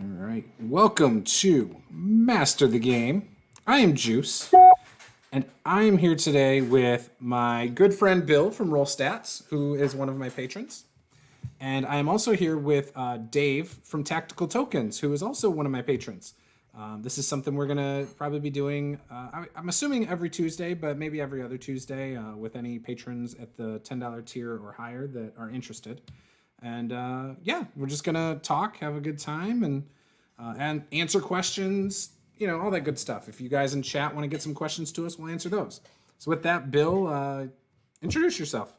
All right. Welcome to Master the Game. I am Juice, and I am here today with my good friend Bill from Roll Stats, who is one of my patrons. And I am also here with Dave from Tactical Tokens, who is also one of my patrons. This is something we're going to probably be doing, I'm assuming every Tuesday, but maybe every other Tuesday with any patrons at the $10 tier or higher that are interested. And yeah, we're just going to talk, have a good time, and answer questions, all that good stuff. If you guys in chat want to get some questions to us, we'll answer those. So with that, Bill, introduce yourself.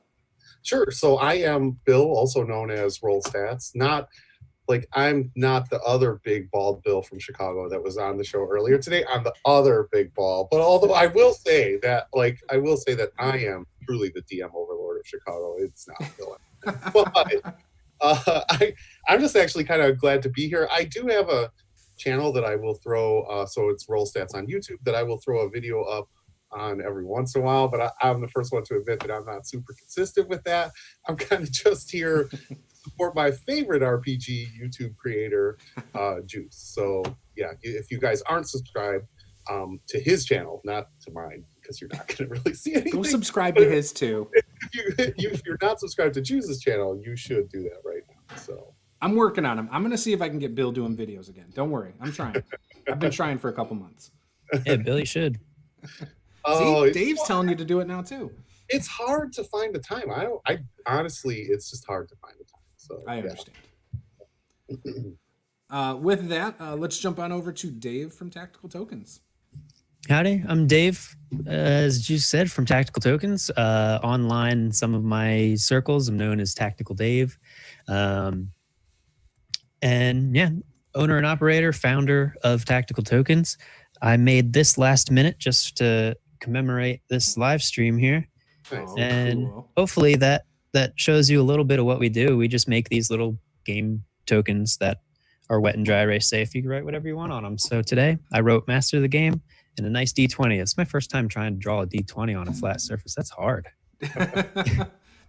Sure. So I am Bill, also known as Roll Stats. I'm not the other big bald Bill from Chicago that was on the show earlier today. I'm the other big bald. But although I will say that I am truly the DM overlord of Chicago. It's not Bill. But I'm just actually kind of glad to be here. I do have a channel that I will throw, so it's Roll Stats on YouTube, that I will throw a video up on every once in a while, but I'm the first one to admit that I'm not super consistent with that. I'm kind of just here to support my favorite RPG YouTube creator, Juce. So yeah, if you guys aren't subscribed to his channel, not to mine, because you're not going to really see anything. Go subscribe to his too. If you're not subscribed to Juce's channel, you should do that right now. So I'm working on him. I'm going to see if I can get Bill doing videos again. Don't worry. I'm trying. I've been trying for a couple months. Yeah, Billy should. See, Dave's telling you to do it now too. It's hard to find the time. I honestly, it's just hard to find the time. So I understand. With that, let's jump on over to Dave from Tactical Tokens. Howdy, I'm Dave, as you said, from Tactical Tokens. Online, some of my circles, I'm known as Tactical Dave. And yeah, owner and operator, founder of Tactical Tokens. I made this last minute just to commemorate this live stream here. Nice. And cool. hopefully that shows you a little bit of what we do. We just make these little game tokens that are wet and dry erase safe. You can write whatever you want on them. So today I wrote Master of the Game and a nice D20. It's my first time trying to draw a D20 on a flat surface. That's hard.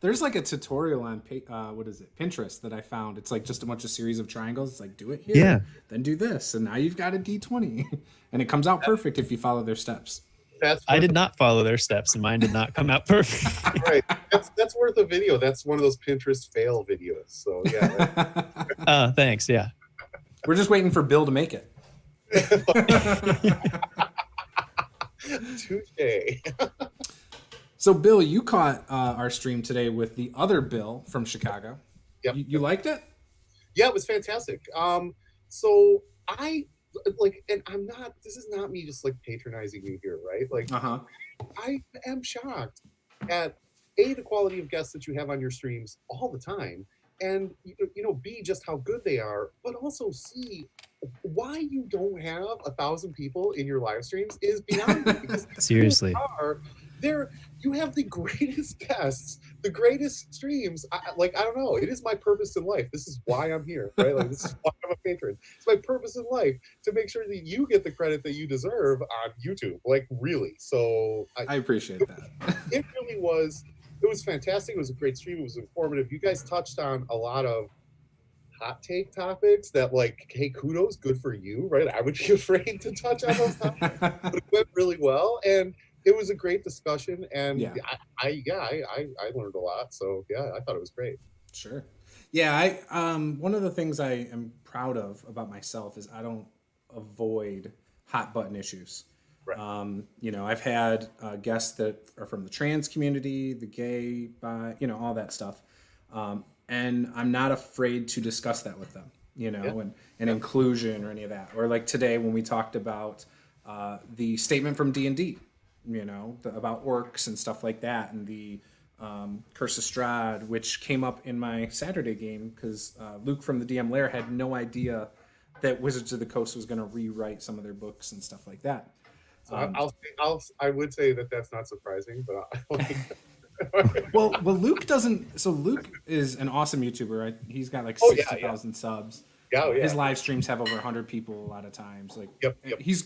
There's like a tutorial on Pinterest that I found. It's like just a bunch of series of triangles. It's like, do it here, Yeah. then do this, and now you've got a D20, and it comes out perfect if you follow their steps. I did not follow their steps, and mine did not come out perfect. Right. That's worth a video. That's one of those Pinterest fail videos. So yeah. Thanks. Yeah. We're just waiting for Bill to make it. Touche. So, Bill, you caught our stream today with the other Bill from Chicago. Yep. You liked it? Yeah, it was fantastic. So I and I'm not. This is not me just like patronizing you here, right? Like, I am shocked at the quality of guests that you have on your streams all the time, and B, just how good they are, but also C, why you don't have 1,000 people in your live streams is beyond me. Because Seriously. You have the greatest guests, the greatest streams. I don't know. It is my purpose in life. This is why I'm here, right? Like, this is why I'm a patron. It's my purpose in life to make sure that you get the credit that you deserve on YouTube. Like, really. So I appreciate that. It really was. It was fantastic. It was a great stream. It was informative. You guys touched on a lot of hot take topics that, like, hey, kudos, good for you, right? I would be afraid to touch on those topics, but it went really well, and it was a great discussion, and yeah. I learned a lot. So yeah, I thought it was great. Sure. Yeah, one of the things I am proud of about myself is I don't avoid hot button issues. Right. I've had guests that are from the trans community, the gay, bi, all that stuff. And I'm not afraid to discuss that with them, and inclusion or any of that. Or like today when we talked about the statement from D&D, about orcs and stuff like that, and the Curse of Strahd, which came up in my Saturday game because Luke from the DM Lair had no idea that Wizards of the Coast was going to rewrite some of their books and stuff like that. So I would say that that's not surprising, but well, Luke doesn't. So Luke is an awesome YouTuber. Right? He's got like 60,000 subs. Yeah. His live streams have over 100 people a lot of times. Like, yep. He's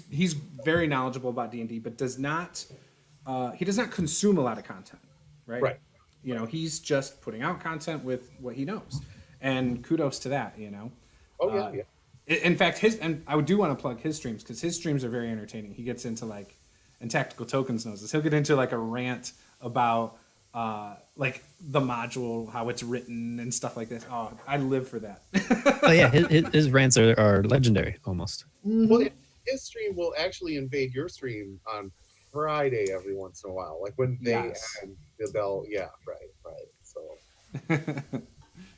very knowledgeable about D&D, but does not consume a lot of content, right? Right. He's just putting out content with what he knows, and kudos to that. Oh yeah. In fact, and I do want to plug his streams because his streams are very entertaining. He gets into like, and Tactical Tokens knows this. He'll get into like a rant about like the module, how it's written and stuff like this. Oh, I live for that. Oh yeah, his rants are legendary almost. Well, his stream will actually invade your stream on Friday every once in a while. Like when they end, they'll right. So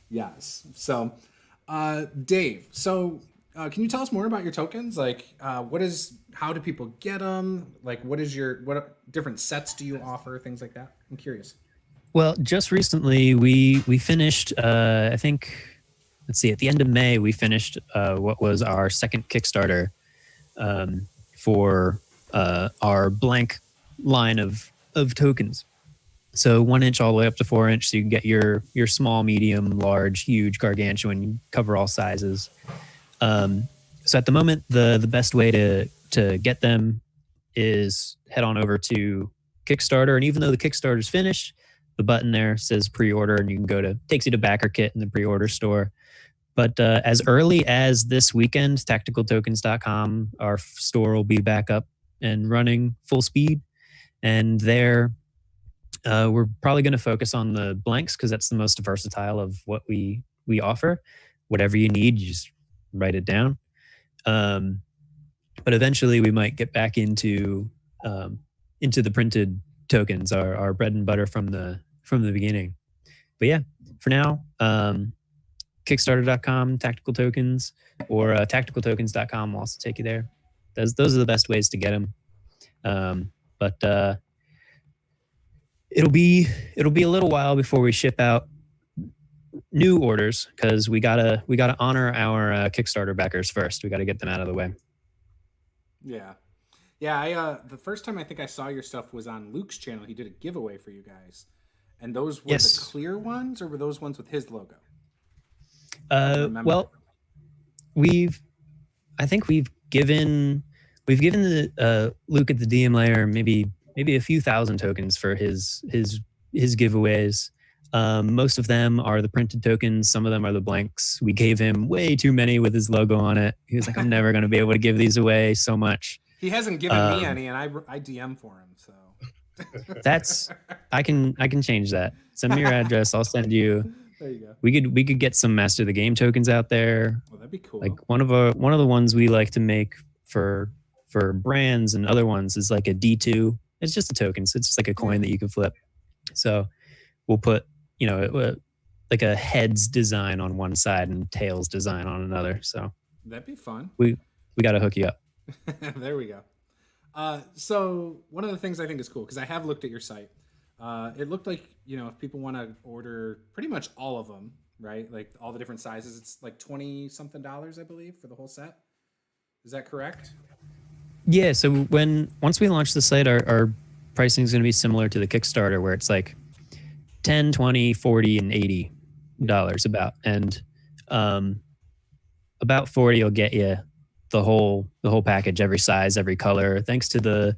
Yes. So, Dave. So, can you tell us more about your tokens? Like, how do people get them? Like, what different sets do you offer? Things like that. I'm curious. Well, just recently we finished. I think, let's see, at the end of May we finished what was our second Kickstarter for our blank line of tokens. So 1 inch all the way up to 4 inch. So you can get your small, medium, large, huge, gargantuan. You cover all sizes. So at the moment, the best way to get them is head on over to Kickstarter. And even though the Kickstarter's finished, the button there says pre-order, and you can takes you to Backer Kit in the pre-order store. But as early as this weekend, tacticaltokens.com, our store will be back up and running full speed. And there, we're probably going to focus on the blanks because that's the most versatile of what we offer. Whatever you need, you just write it down. But eventually, we might get back into the printed tokens, our bread and butter from the beginning. But yeah, for now, Kickstarter.com, Tactical Tokens, or TacticalTokens.com will also take you there. Those are the best ways to get them. But it'll be a little while before we ship out new orders because we gotta honor our Kickstarter backers first. We gotta get them out of the way. Yeah. I the first time I think I saw your stuff was on Luke's channel. He did a giveaway for you guys, and those were the clear ones, or were those ones with his logo? Well, I think we've given the Luke at the DM layer maybe a few thousand tokens for his giveaways. Most of them are the printed tokens. Some of them are the blanks. We gave him way too many with his logo on it. He was like, I'm never going to be able to give these away so much. He hasn't given me any, and I DM for him. So that's I can change that. Send me your address. I'll send you. There you go. We could get some Master the Game tokens out there. Well, that'd be cool. Like one of the ones we like to make for brands and other ones is like a D2. It's just a token. So it's just like a coin that you can flip. So we'll put, like a heads design on one side and tails design on another. So that'd be fun. We got to hook you up. There we go. So one of the things I think is cool, because I have looked at your site. It looked like, if people want to order pretty much all of them, right? Like all the different sizes, it's like $20-something, I believe, for the whole set. Is that correct? Yeah. So once we launch the site, our pricing is going to be similar to the Kickstarter, where it's like $10, $20, $40, and $80 about. And about $40 will get you the whole package, every size, every color. Thanks to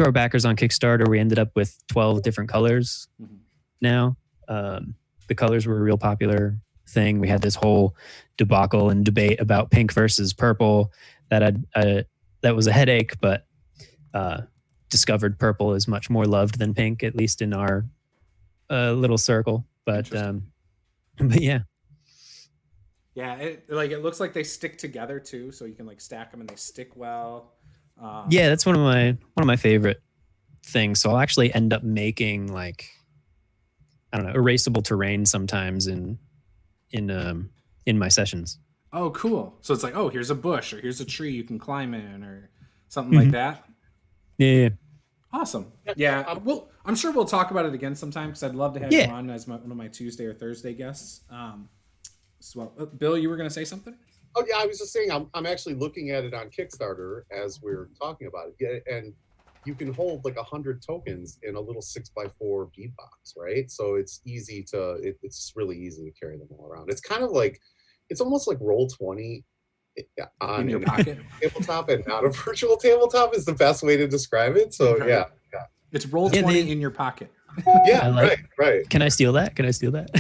our backers on Kickstarter, we ended up with 12 different colors. Mm-hmm. Now, the colors were a real popular thing. We had this whole debacle and debate about pink versus purple that was a headache, but discovered purple is much more loved than pink, at least in our little circle. But yeah. Yeah, it looks like they stick together too, so you can like stack them and they stick well. Yeah, that's one of my favorite things. So I'll actually end up making like, I don't know, erasable terrain sometimes in my sessions. Oh, cool. So it's like, oh, here's a bush or here's a tree you can climb in or something like that. Yeah. Awesome. Yeah. I'm sure we'll talk about it again sometime because I'd love to have you on as one of my Tuesday or Thursday guests. Bill, you were going to say something? Oh yeah, I was just saying I'm actually looking at it on Kickstarter as we're talking about it. Yeah, and you can hold like 100 tokens in a little 6x4 bead box, right? So it's it's really easy to carry them all around. It's kind of like, it's almost like Roll20 on in your pocket tabletop and not a virtual tabletop is the best way to describe it. So yeah. It's Roll20 in your pocket. Yeah, right. Can I steal that?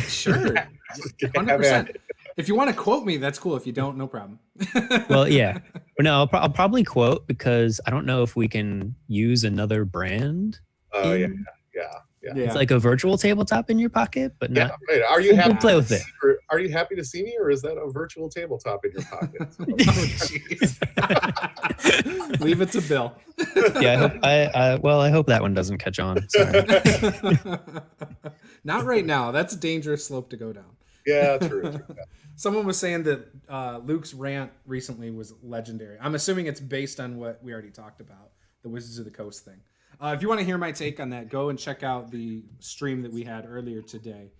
Sure. 100%. If you want to quote me, that's cool. If you don't, no problem. Well, yeah. But no, I'll probably quote because I don't know if we can use another brand. Oh yeah. It's like a virtual tabletop in your pocket, but Yeah, not. right. Are you We'll happy? play with it. Are you happy to see me, or is that a virtual tabletop in your pocket? Oh, jeez. Leave it to Bill. Yeah, I hope that one doesn't catch on. Sorry. Not right now. That's a dangerous slope to go down. Yeah, true. Someone was saying that Luke's rant recently was legendary. I'm assuming it's based on what we already talked about, the Wizards of the Coast thing. If you want to hear my take on that, go and check out the stream that we had earlier today,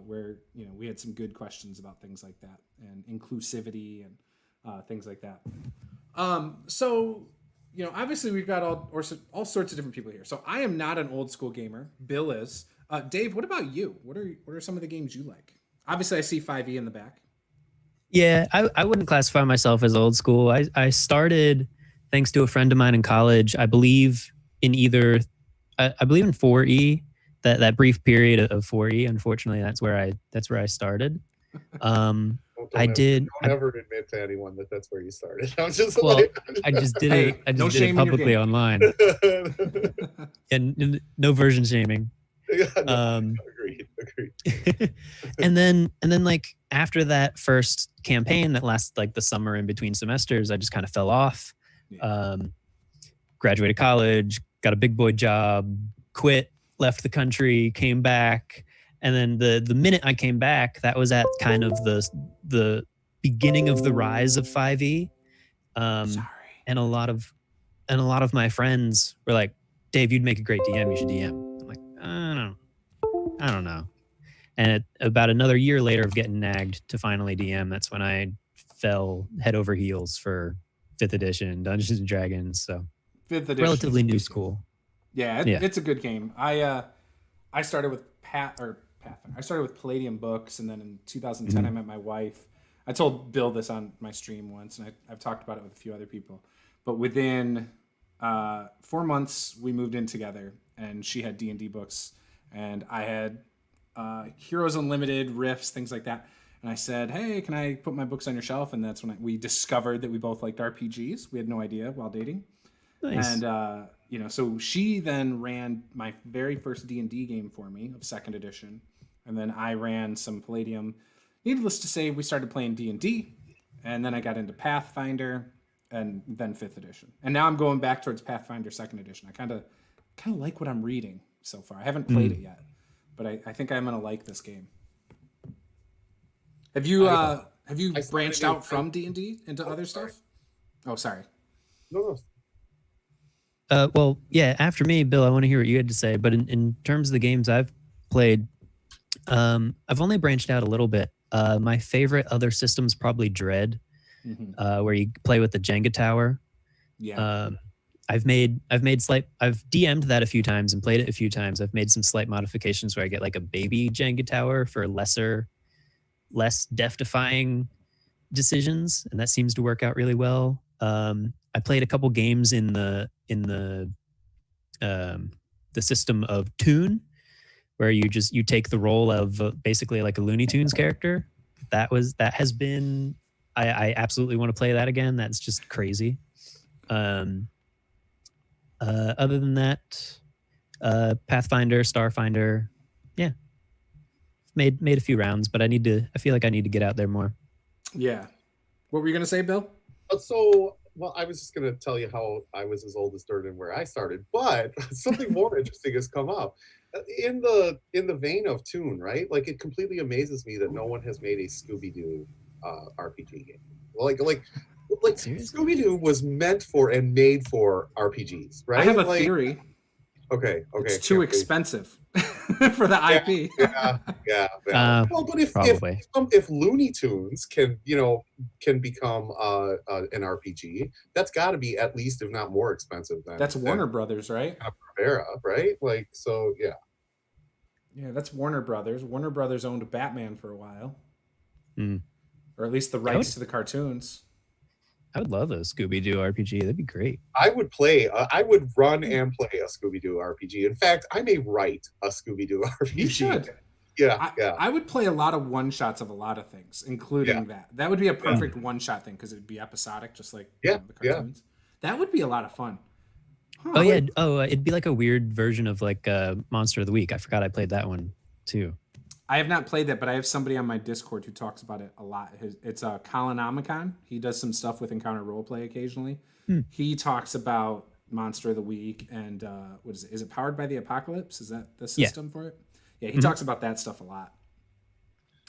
where we had some good questions about things like that and inclusivity and things like that. So obviously we've got all sorts of different people here. So I am not an old school gamer. Bill is. Dave, what about you? What are some of the games you like? Obviously, I see 5e in the back. Yeah, I wouldn't classify myself as old school. I started thanks to a friend of mine in college. I believe in 4E, that brief period of 4E. Unfortunately, that's where I started. Don't Don't ever admit to anyone that that's where you started. I'm just well, I just did it. I just did it publicly online, and no version shaming. Agreed. and then like after that first campaign that lasted like the summer in between semesters, I just kind of fell off. Graduated college, got a big boy job, quit, left the country, came back, and then the minute I came back, that was at kind of the beginning of the rise of 5e. And a lot of my friends were like, "Dave, you'd make a great DM. You should DM." I'm like, I don't know. And about another year later of getting nagged to finally DM, that's when I fell head over heels for 5th edition Dungeons and Dragons. So 5th edition, relatively new school. Yeah, it's a good game. I started with Pathfinder. I started with Palladium Books, and then in 2010 I met my wife. I told Bill this on my stream once, and I've talked about it with a few other people. But within 4 months, we moved in together, and she had D&D books, and I had Heroes Unlimited, Rifts, things like that. And I said, "Hey, can I put my books on your shelf?" And that's when we discovered that we both liked RPGs. We had no idea while dating. Nice. And so she then ran my very first D&D game for me of 2nd edition, and then I ran some Palladium. Needless to say, we started playing D&D, and then I got into Pathfinder, and then 5th edition. And now I'm going back towards Pathfinder 2nd edition. I kind of like what I'm reading so far. I haven't played it yet, but I think I'm gonna like this game. Have you branched out from D&D into other stuff? Oh, sorry. No. Well, yeah, after me, Bill, I want to hear what you had to say. But in terms of the games I've played, I've only branched out a little bit. My favorite other system's probably Dread, where you play with the Jenga tower. Yeah. I've DM'd that a few times and played it a few times. I've made some slight modifications where I get like a baby Jenga tower for less death-defying decisions, and that seems to work out really well. I played a couple games in the system of Toon, where you take the role of basically like a Looney Tunes character. I absolutely want to play that again. That's just crazy. Other than that, Pathfinder, Starfinder, yeah, made a few rounds, but I feel like I need to get out there more. Yeah. What were you gonna say, Bill? Well, I was just going to tell you how I was as old as Dirt and where I started, but something more interesting has come up. In the vein of Toon, right? Like, it completely amazes me that no one has made a Scooby-Doo RPG game. Like Scooby-Doo was meant for and made for RPGs, right? I have a theory. Okay. It's too expensive for the IP. Yeah. Well, but if Looney Tunes can become an RPG, that's got to be at least, if not more expensive than that's Warner Brothers, right? Barbera, right? Like, so yeah. Yeah, that's Warner Brothers. Warner Brothers owned Batman for a while, or at least the rights to the cartoons. I would love a Scooby-Doo RPG. That'd be great. I would run and play a Scooby-Doo RPG. In fact, I may write a Scooby-Doo RPG. You should. Yeah, yeah, I would play a lot of one shots of a lot of things, including that. That would be a perfect one shot thing because it would be episodic, just like yeah, the yeah. cartoons. That would be a lot of fun. Oh yeah. Oh, it'd be like a weird version of like Monster of the Week. I forgot I played that one too. I have not played that, but I have somebody on my Discord who talks about it a lot. It's a Colonomicon. He does some stuff with Encounter Roleplay occasionally. He talks about Monster of the Week and what is it? Is it Powered by the Apocalypse? Is that the system for it? Yeah, he talks about that stuff a lot.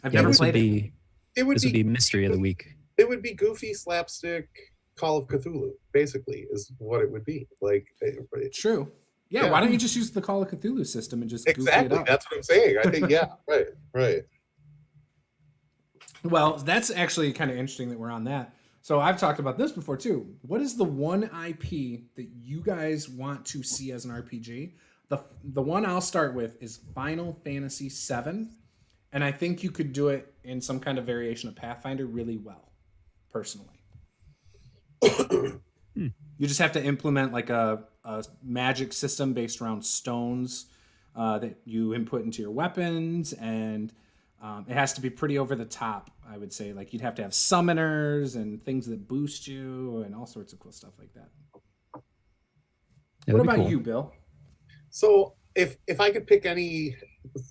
I've never played it. This would be Mystery of the Week. It would be goofy slapstick Call of Cthulhu, basically, is what it would be. Like, True. Yeah, why don't you just use the Call of Cthulhu system and just goof it up? That's what I'm saying. I think, right. Well, that's actually kind of interesting that we're on that. So I've talked about this before too. What is the one IP that you guys want to see as an RPG? The one I'll start with is Final Fantasy VII, and I think you could do it in some kind of variation of Pathfinder really well, personally. You just have to implement like a magic system based around stones that you input into your weapons, and it has to be pretty over the top, I would say. Like you'd have to have summoners and things that boost you and all sorts of cool stuff like that. What about you, Bill? So if I could pick any,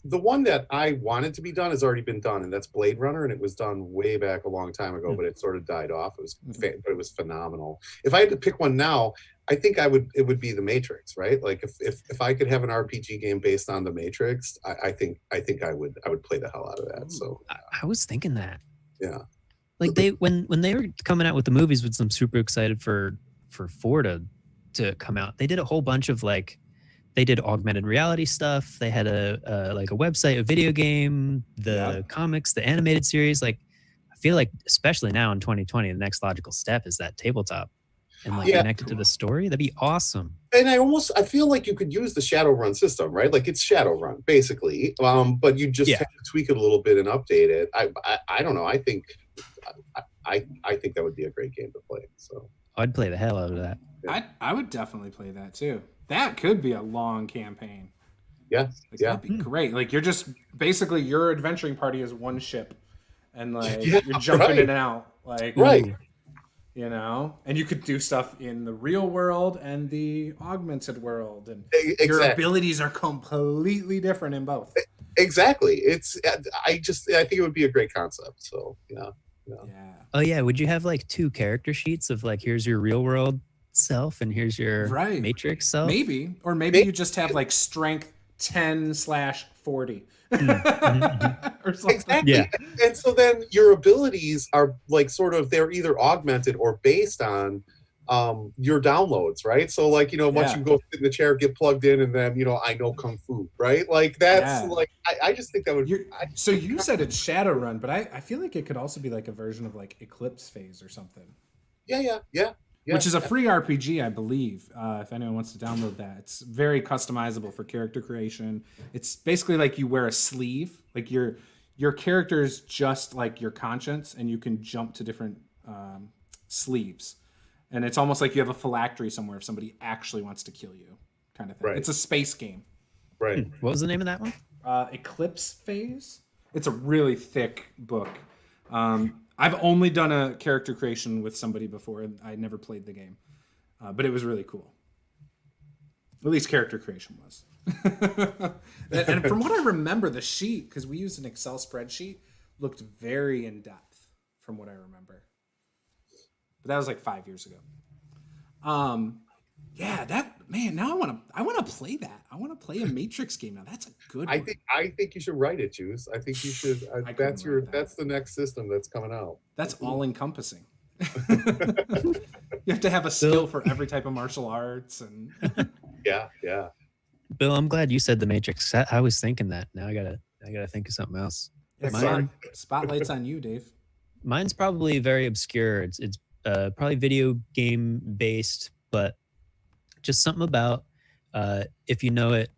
the one that I wanted to be done has already been done, and that's Blade Runner, and it was done way back a long time ago, but it sort of died off. But it was phenomenal. If I had to pick one now, I think it would be The Matrix, right? Like if I could have an RPG game based on The Matrix, I think I would play the hell out of that. So I was thinking that. Yeah. Like when they were coming out with the movies, which I'm super excited for 4 to come out. They did a whole bunch of like, they did augmented reality stuff. They had a website, a video game, the comics, the animated series. Like, I feel like, especially now in 2020, the next logical step is that tabletop and like connect it to the story. That'd be awesome. And I feel like you could use the Shadowrun system, right? Like it's Shadowrun basically, but you just have to tweak it a little bit and update it. I don't know. I think that would be a great game to play. So I'd play the hell out of that. Yeah. I would definitely play that too. That could be a long campaign. Yeah, That'd be great. Like you're just basically your adventuring party is one ship, and like you're jumping in and out, like you know. And you could do stuff in the real world and the augmented world, and your abilities are completely different in both. Exactly. I think it would be a great concept. So yeah. Oh yeah, would you have like 2 character sheets of like here's your real world self and here's your Matrix self? Maybe you just have like strength 10/40 or something. Exactly. Yeah. And so then your abilities are like sort of, they're either augmented or based on your downloads, right? So like, you know, once you go sit in the chair, get plugged in, and then, you know, I know Kung Fu, right? Like that's like, I just think that would so you said it's Shadowrun, but I feel like it could also be like a version of like Eclipse Phase or something. Yeah. Which is a free RPG, I believe, if anyone wants to download that. It's very customizable for character creation. It's basically like you wear a sleeve. Like your character is just like your conscience, and you can jump to different sleeves. And it's almost like you have a phylactery somewhere if somebody actually wants to kill you, kind of thing. Right. It's a space game. Right. What was the name of that one? Eclipse Phase. It's a really thick book. I've only done a character creation with somebody before, and I never played the game. But it was really cool. At least character creation was. and from what I remember, the sheet, because we used an Excel spreadsheet, looked very in-depth from what I remember. But that was like 5 years ago. Now I want to play that. I want to play a Matrix game now. That's a good one. I think you should write it, Juice. I think you should. That's the next system that's coming out. That's all encompassing. You have to have a skill for every type of martial arts and yeah. Bill, I'm glad you said the Matrix. I was thinking that. Now I gotta think of something else. Spotlight's on you, Dave. Mine's probably very obscure. It's probably video game based, but just something about if you know it,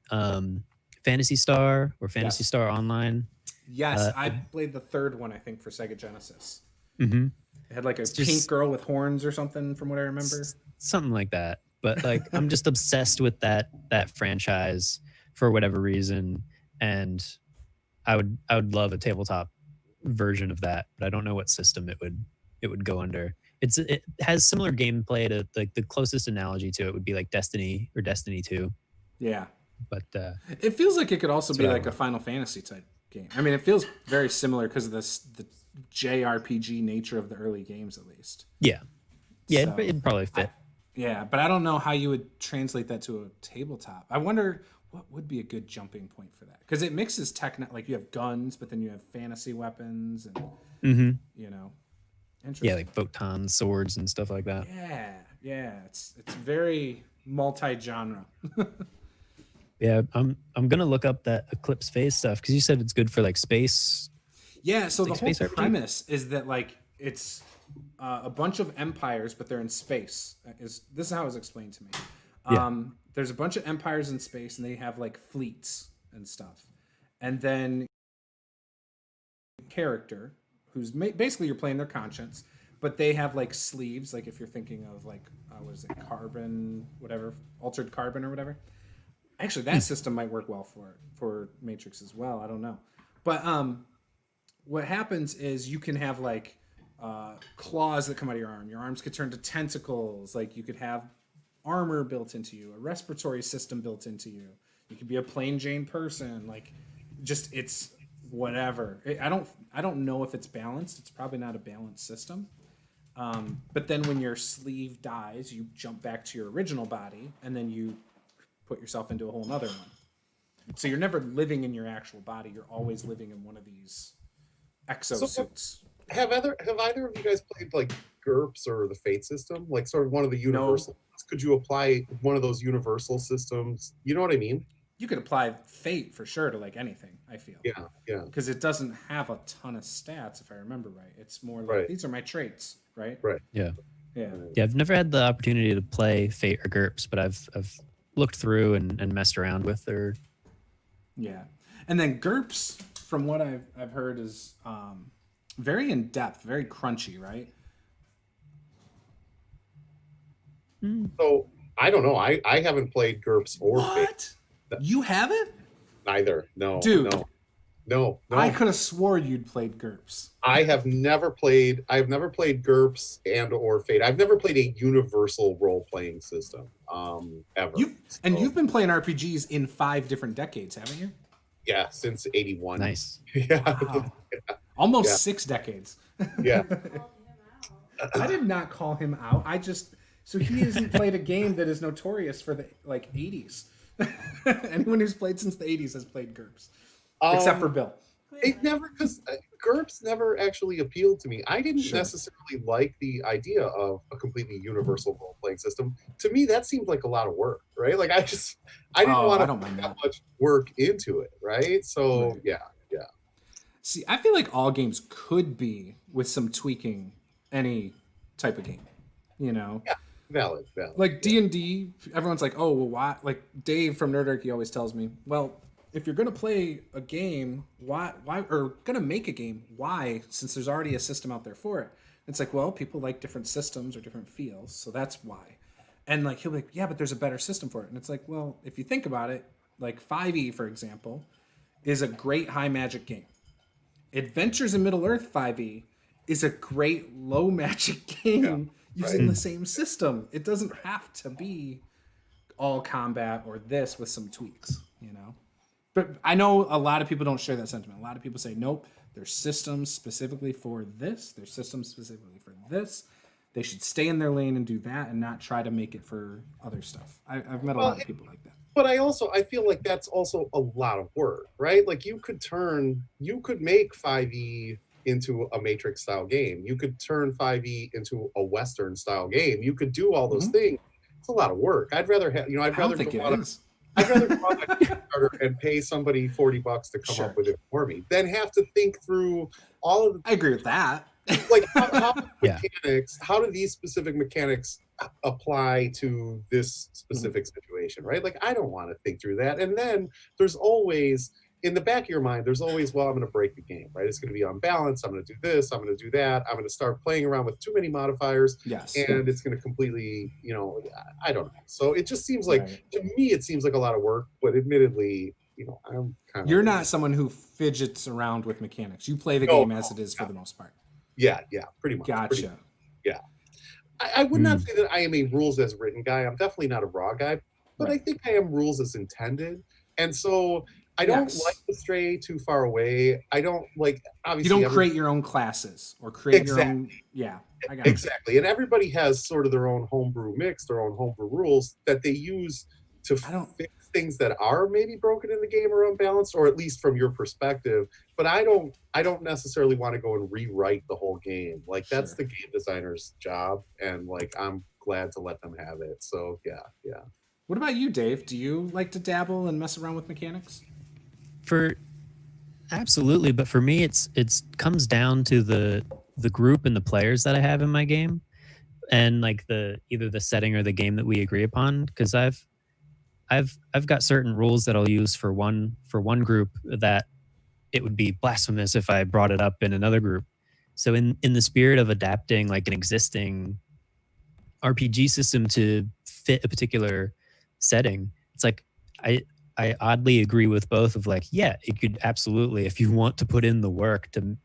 Phantasy Star or Phantasy Star Online. Yes, I played the third one, I think, for Sega Genesis. Mm-hmm. It had like a pink girl with horns or something, from what I remember. Something like that. But like, I'm just obsessed with that franchise for whatever reason, and I would love a tabletop version of that, but I don't know what system it would go under. It has similar gameplay to like the closest analogy to it would be like Destiny or Destiny 2. Yeah. But It feels like it could also be what I like a Final Fantasy type game. I mean, it feels very similar because of the JRPG nature of the early games, at least. yeah. Yeah, So, it'd probably fit. Yeah, but I don't know how you would translate that to a tabletop. I wonder what would be a good jumping point for that, because it mixes like you have guns, but then you have fantasy weapons, and you know, interesting. Yeah, like photons, swords, and stuff like that. Yeah, it's very multi-genre. Yeah, I'm gonna look up that Eclipse Phase stuff because you said it's good for like space. Yeah, so Like the whole space RPG? premise is that like it's a bunch of empires, but they're in space. This is how it was explained to me. Yeah. There's a bunch of empires in space, and they have like fleets and stuff. And then character, who's basically you're playing their conscience, but they have like sleeves. Like if you're thinking of like what is it, carbon, whatever, altered carbon or whatever. Actually, that system might work well for Matrix as well. I don't know, but what happens is you can have like claws that come out of your arm. Your arms could turn to tentacles. Like you could have armor built into you, a respiratory system built into you. You could be a plain Jane person. Like, just it's whatever. I don't know if it's balanced. It's probably not a balanced system. But then when your sleeve dies, you jump back to your original body, and then you put yourself into a whole nother one. So you're never living in your actual body. You're always living in one of these exosuits. So have either of you guys played like GURPS or the Fate system? Like sort of one of the universal. No. Could you apply one of those universal systems? You know what I mean? You could apply Fate for sure to like anything, I feel. Yeah. Because it doesn't have a ton of stats, if I remember right. It's more like these are my traits, right? Right. Yeah. Yeah. Yeah, I've never had the opportunity to play Fate or GURPS, but I've looked through and messed around with their. Yeah, and then GURPS, from what I've heard, is very in depth, very crunchy, right? So I don't know. I haven't played GURPS or Fate. What? You haven't? Neither. No. Dude. No. I could have swore you'd played GURPS. I've never played GURPS and or Fate. I've never played a universal role-playing system ever. You've been playing RPGs in 5 different decades, haven't you? Yeah, since 81. Nice. Yeah. Wow. Almost 6 decades. Yeah. I did not call him out. So he hasn't played a game that is notorious for the like 80s. Anyone who's played since the 80s has played GURPS. Except for Bill. It never, because GURPS never actually appealed to me. I didn't necessarily like the idea of a completely universal role-playing system. To me, that seemed like a lot of work, right? Like I didn't want to put that much work into it, right? So yeah. See, I feel like all games could be, with some tweaking, any type of game. You know? Yeah, valid. Like D&D, everyone's like, oh, well, why? Like Dave from Nerdarchy always tells me, well, if you're going to play a game, why, or going to make a game, why, since there's already a system out there for it? It's like, well, people like different systems or different feels, so that's why. And like, he'll be like, yeah, but there's a better system for it. And it's like, well, if you think about it, like 5e, for example, is a great high magic game. Adventures in Middle-earth 5e is a great low magic game using the same system. It doesn't have to be all combat or this with some tweaks, you know? But I know a lot of people don't share that sentiment. A lot of people say, nope, there's systems specifically for this. There's systems specifically for this. They should stay in their lane and do that and not try to make it for other stuff. I've met a lot of people like that. But I feel like that's also a lot of work, right? Like you could make 5e into a Matrix style game. You could turn 5e into a Western style game. You could do all those things. It's a lot of work. I'd rather go on a Kickstarter and pay somebody $40 to come up with it for me than have to think through all of the. I agree with that. Like how do these specific mechanics apply to this specific situation, right? Like I don't want to think through that. And then there's always in the back of your mind, there's always, well, I'm going to break the game, right? It's going to be unbalanced. I'm going to do this. I'm going to do that. I'm going to start playing around with too many modifiers. Yes. And it's going to completely, I don't know. So it just seems like, to me, it seems like a lot of work, but admittedly, I'm kind of. You're not someone who fidgets around with mechanics. You play the No, game as it is for the most part. Yeah, pretty much. Gotcha. Yeah. I would not say that I am a rules as written guy. I'm definitely not a raw guy, but I think I am rules as intended. And so I don't like to stray too far away. I don't like, obviously. You don't create your own classes or create your own. Yeah, I got exactly. And everybody has sort of their own homebrew mix, their own homebrew rules that they use to fix things that are maybe broken in the game or unbalanced, or at least from your perspective. But I don't necessarily want to go and rewrite the whole game. Like that's the game designer's job, and like I'm glad to let them have it. So yeah. What about you, Dave? Do you like to dabble and mess around with mechanics? Absolutely, but for me, it's comes down to the group and the players that I have in my game, and like either the setting or the game that we agree upon. Because I've got certain rules that I'll use for one group that it would be blasphemous if I brought it up in another group. So in the spirit of adapting like an existing RPG system to fit a particular setting, it's like I oddly agree with both of like, yeah, it could absolutely, if you want to put in the work to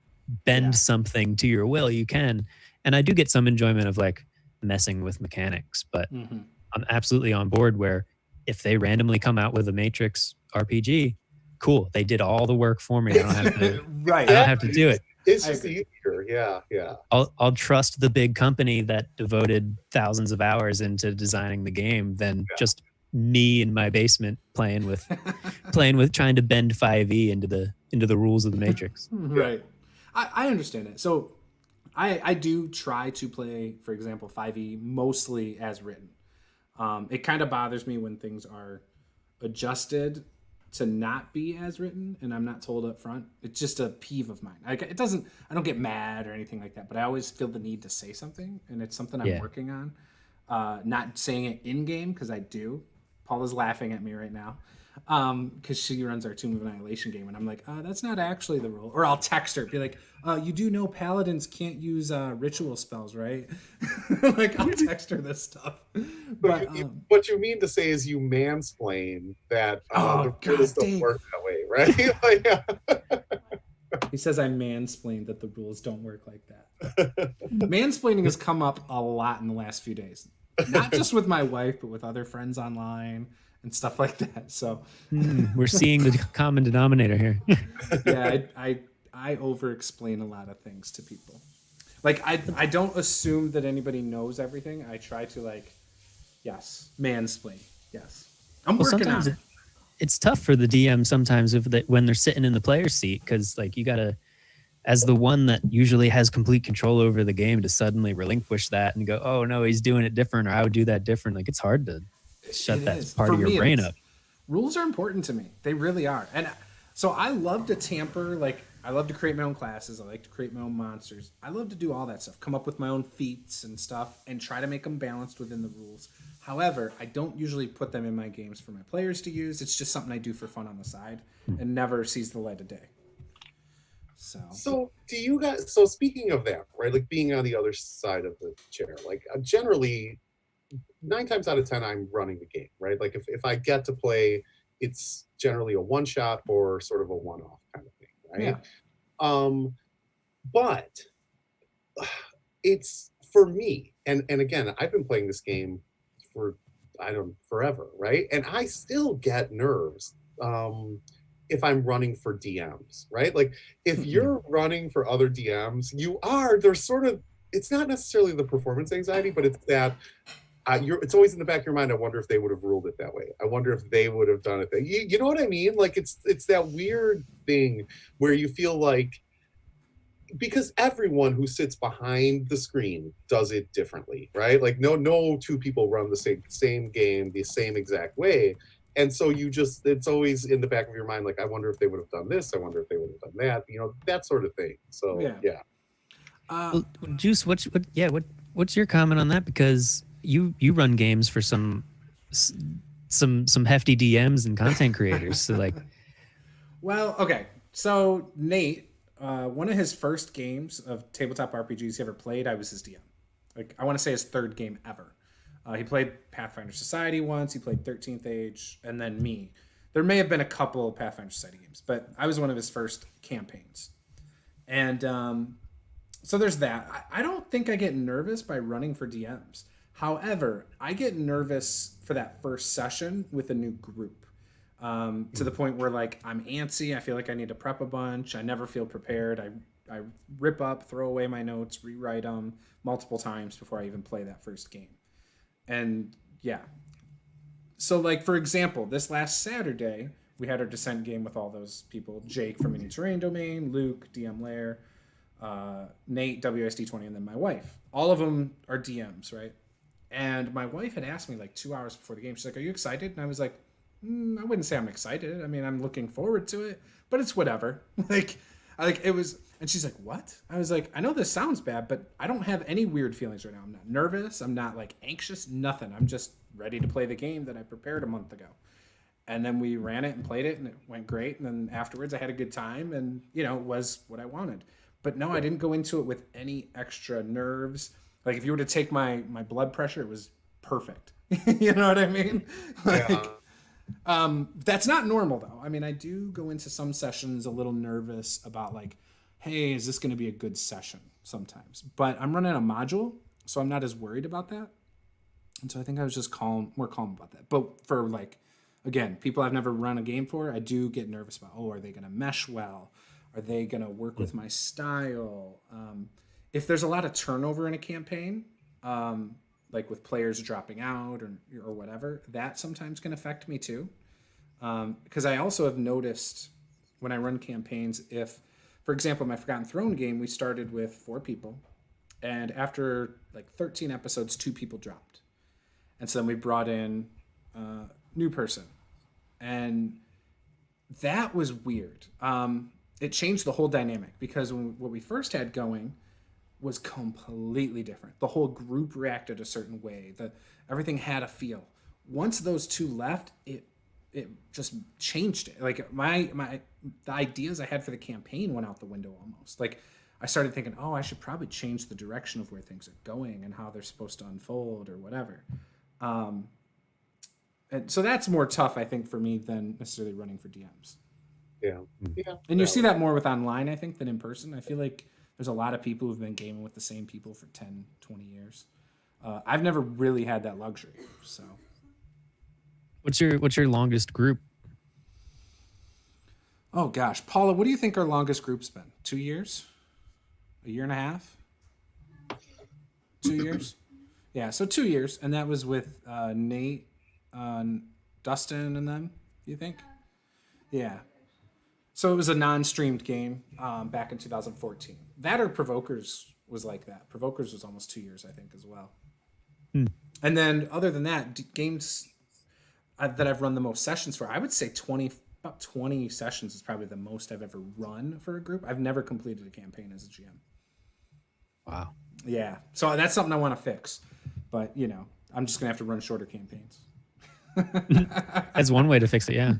bend something to your will, you can. And I do get some enjoyment of like messing with mechanics, but I'm absolutely on board where if they randomly come out with a Matrix RPG, cool. They did all the work for me. I don't have to, I don't have to do it. It's just easier. Yeah. I'll trust the big company that devoted thousands of hours into designing the game than just me in my basement playing with trying to bend 5e into the rules of the Matrix. Right. I understand it. So I do try to play, for example, 5e mostly as written. It kind of bothers me when things are adjusted to not be as written and I'm not told up front. It's just a peeve of mine. I don't get mad or anything like that, but I always feel the need to say something, and it's something I'm working on. Not saying it in game, because I do. Paula's laughing at me right now because she runs our Tomb of Annihilation game, and I'm like, that's not actually the rule. Or I'll text her, be like, you do know paladins can't use ritual spells, right? Like, I'll text her this stuff. But what you mean to say is you mansplain that the rules don't work that way, right? He says I mansplained that the rules don't work like that. Mansplaining has come up a lot in the last few days. Not just with my wife, but with other friends online and stuff like that. So we're seeing the common denominator here. Yeah, I over-explain a lot of things to people. Like I don't assume that anybody knows everything. I try to mansplain. Yes, I'm working on it. It's tough for the DM sometimes when they're sitting in the player's seat, because like you gotta, as the one that usually has complete control over the game, to suddenly relinquish that and go, oh no, he's doing it different, or I would do that different. Like it's hard to shut that part of your brain up. Rules are important to me. They really are. And so I love to tamper. Like I love to create my own classes. I like to create my own monsters. I love to do all that stuff. Come up with my own feats and stuff and try to make them balanced within the rules. However, I don't usually put them in my games for my players to use. It's just something I do for fun on the side and never sees the light of day. So do you guys, so speaking of that, right, like being on the other side of the chair, like generally 9 times out of 10, I'm running the game, right? Like if I get to play, it's generally a one shot or sort of a one-off kind of thing, right? Yeah. But it's for me, and again, I've been playing this game for forever, right? And I still get nerves if I'm running for DMs, right? Like if you're running for other DMs, there's sort of, it's not necessarily the performance anxiety, but it's that it's always in the back of your mind. I wonder if they would have ruled it that way. I wonder if they would have done it that. You know what I mean? Like it's that weird thing where you feel like, because everyone who sits behind the screen does it differently, right? Like no two people run the same game the same exact way. And so it's always in the back of your mind, like, I wonder if they would have done this. I wonder if they would have done that, that sort of thing. So, yeah. Well, Juce, what's your comment on that? Because you run games for some hefty DMs and content creators. So like, well, okay. So Nate, one of his first games of tabletop RPGs he ever played, I was his DM. Like, I want to say his third game ever. He played Pathfinder Society once. He played 13th Age, and then me. There may have been a couple Pathfinder Society games, but I was one of his first campaigns. And so there's that. I don't think I get nervous by running for DMs. However, I get nervous for that first session with a new group, to the point where like I'm antsy. I feel like I need to prep a bunch. I never feel prepared. I rip up, throw away my notes, rewrite them multiple times before I even play that first game. And yeah. So like, for example, this last Saturday, we had our Descent game with all those people. Jake from Mini Terrain Domain, Luke, DM Lair, Nate, WSD20, and then my wife. All of them are DMs, right? And my wife had asked me like 2 hours before the game. She's like, "Are you excited?" And I was like, I wouldn't say I'm excited. I mean, I'm looking forward to it, but it's whatever. like it was. And she's like, "What?" I was like, "I know this sounds bad, but I don't have any weird feelings right now. I'm not nervous. I'm not like anxious. Nothing. I'm just ready to play the game that I prepared a month ago." And then we ran it and played it, and it went great. And then afterwards, I had a good time, and it was what I wanted. But no, I didn't go into it with any extra nerves. Like if you were to take my blood pressure, it was perfect. You know what I mean? Like, that's not normal though. I mean, I do go into some sessions a little nervous about like, hey, is this going to be a good session sometimes? But I'm running a module, so I'm not as worried about that. And so I think I was just more calm about that. But for like, again, people I've never run a game for, I do get nervous about, are they going to mesh well? Are they going to work with my style? If there's a lot of turnover in a campaign, like with players dropping out or whatever, that sometimes can affect me too. Because I also have noticed when I run campaigns, if, for example, my Forgotten Throne game, we started with 4 people. And after like 13 episodes, 2 people dropped. And so then we brought in a new person. And that was weird. It changed the whole dynamic because what we first had going was completely different. The whole group reacted a certain way. Everything had a feel. Once those 2 left, it just changed it. Like the ideas I had for the campaign went out the window almost. Like I started thinking, I should probably change the direction of where things are going and how they're supposed to unfold or whatever. And so that's more tough, I think, for me than necessarily running for DMs. Yeah. And you see that more with online, I think, than in person. I feel like there's a lot of people who've been gaming with the same people for 10, 20 years. I've never really had that luxury. So, what's your longest group? Oh gosh, Paula, what do you think our longest group's been? 2 years? A year and a half? 2 years? Yeah, so 2 years, and that was with Nate, Dustin, and them. You think? Yeah. So it was a non-streamed game back in 2014. That or Provokers was like that. Provokers was almost 2 years, I think, as well. And then other than that, games that I've run the most sessions for, I would say about 20 sessions is probably the most I've ever run for a group. I've never completed a campaign as a GM. Wow. Yeah. So that's something I want to fix. But, I'm just going to have to run shorter campaigns. That's one way to fix it, yeah.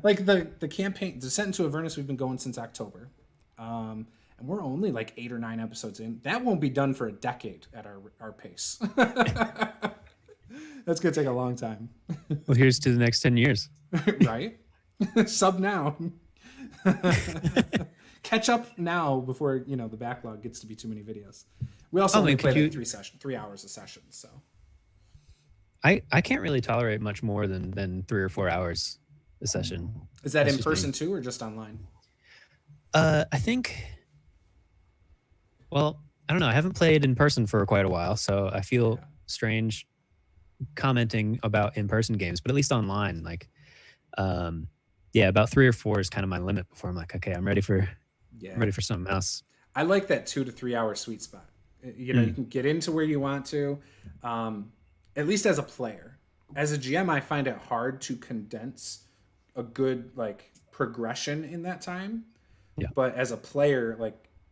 Like the campaign, Descent into Avernus, we've been going since October. And we're only like 8 or 9 episodes in. That won't be done for a decade at our pace. That's going to take a long time. Well, here's to the next 10 years. Right? Sub now. Catch up now before, the backlog gets to be too many videos. We also only play like 3 hours a session, so. I can't really tolerate much more than 3 or 4 hours a session. Is that in person too, or just online? I think. Well, I don't know. I haven't played in person for quite a while, so I feel strange commenting about in-person games. But at least online, like, about 3 or 4 is kind of my limit before I'm like, okay, I'm ready for something else. I like that 2 to 3 hour sweet spot. You can get into where you want to. At least as a player. As a GM, I find it hard to condense a good progression in that time. Yeah. But as a player,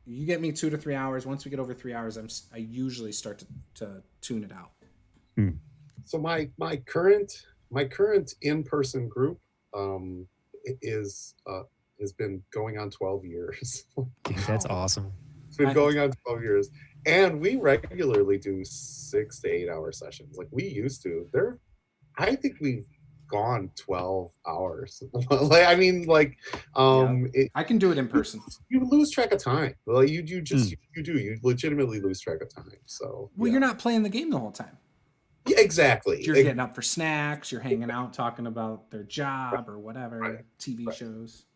you get me 2 to 3 hours. Once we get over 3 hours, I usually start to tune it out. So my current in-person group has been going on 12 years. Dude, that's awesome. It's been going on 12 years. And we regularly do 6 to 8 hour sessions. Like we used to. I think we've gone 12 hours. Like, I mean, like, I can do it in person. you lose track of time. Well, you legitimately lose track of time. So Well, you're not playing the game the whole time. yeah, exactly. You're getting up for snacks. You're hanging out, talking about their job or whatever, Right. TV shows.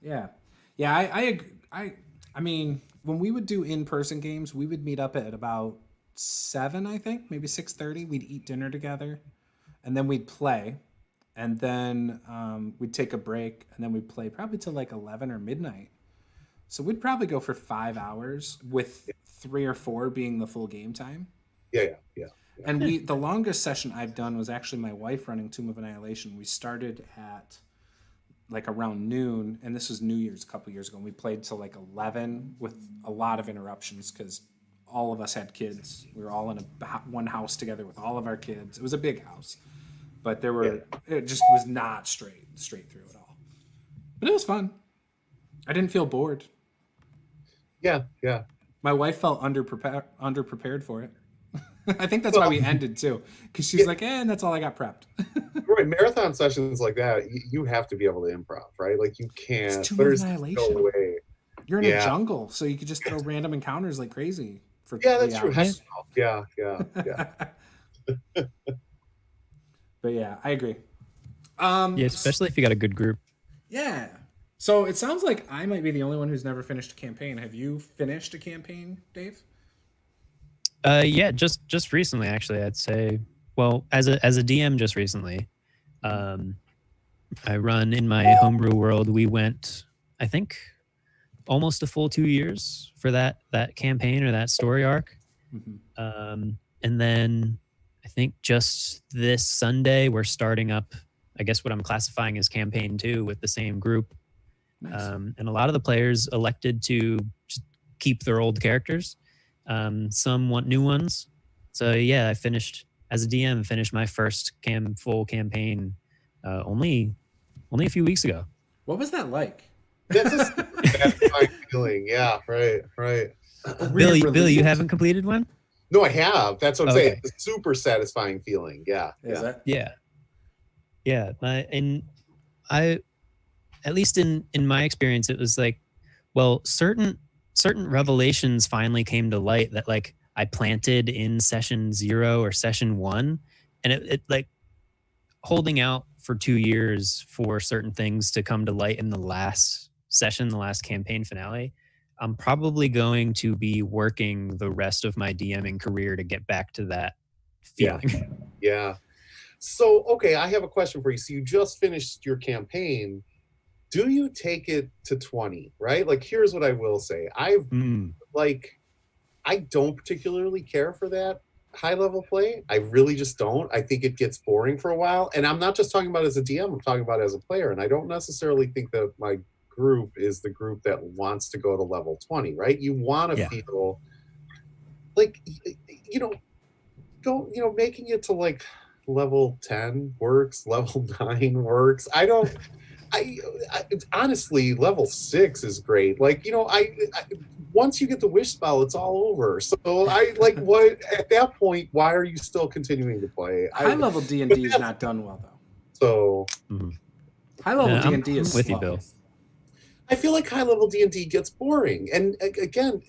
Yeah, yeah. I agree. I mean, when we would do in-person games, we would meet up at about 7, I think, maybe 6:30. We'd eat dinner together, and then we'd play, and then we'd take a break, and then we'd play probably till like 11 or midnight. So we'd probably go for 5 hours, with 3 or 4 being the full game time. Yeah. And the longest session I've done was actually my wife running Tomb of Annihilation. We started at like around noon, and this was New Year's a couple years ago, and we played till like 11 with a lot of interruptions because all of us had kids. We were all in one house together with all of our kids. It was a big house, but it just was not straight through at all. But it was fun. I didn't feel bored. Yeah. My wife felt underprepared for it. I think that's why we ended too, because she's like, and that's all I got prepped. Right, marathon sessions like that, you have to be able to improv, right? Like you can't. It's Tomb of There's Annihilation. no way. You're in a jungle, so you could just throw random encounters like crazy for 3 that's true. hours. Yeah. But yeah, I agree. Yeah, especially if you got a good group. Yeah. So it sounds like I might be the only one who's never finished a campaign. Have you finished a campaign, Dave? Yeah, just recently, actually, I'd say. Well, as a DM, just recently, I run in my homebrew world. We went, I think, almost a full 2 years for that campaign or that story arc, and then I think just this Sunday we're starting up, I guess what I'm classifying as campaign 2 with the same group. Nice. And a lot of the players elected to just keep their old characters. Some want new ones. So yeah, I finished as a DM. Finished my first full campaign only a few weeks ago. What was that like? That's a satisfying feeling. Yeah, right. Bill, you haven't completed one? No, I have. That's what I'm saying. Okay. It's a super satisfying feeling. Yeah. Is that? Yeah. And I, at least in my experience, it was like, well, certain revelations finally came to light that like I planted in session 0 or session 1, and it like holding out for 2 years for certain things to come to light in the last session, the last campaign finale. I'm probably going to be working the rest of my DMing career to get back to that feeling. Yeah. So, okay, I have a question for you. So you just finished your campaign. Do you take it to 20, right? Like, here's what I will say. I don't particularly care for that high level play. I really just don't. I think it gets boring for a while. And I'm not just talking about as a DM, I'm talking about as a player. And I don't necessarily think that my group is the group that wants to go to level 20, right? You want to feel like, making it to like level 10 works, level 9 works. I honestly, level 6 is great. Like, I once you get the wish spell, it's all over. So I like, what at that point, why are you still continuing to play? High level D&D is not done well though. So high level D&D is with slow. you, Bill. I feel like high level D&D gets boring. And again,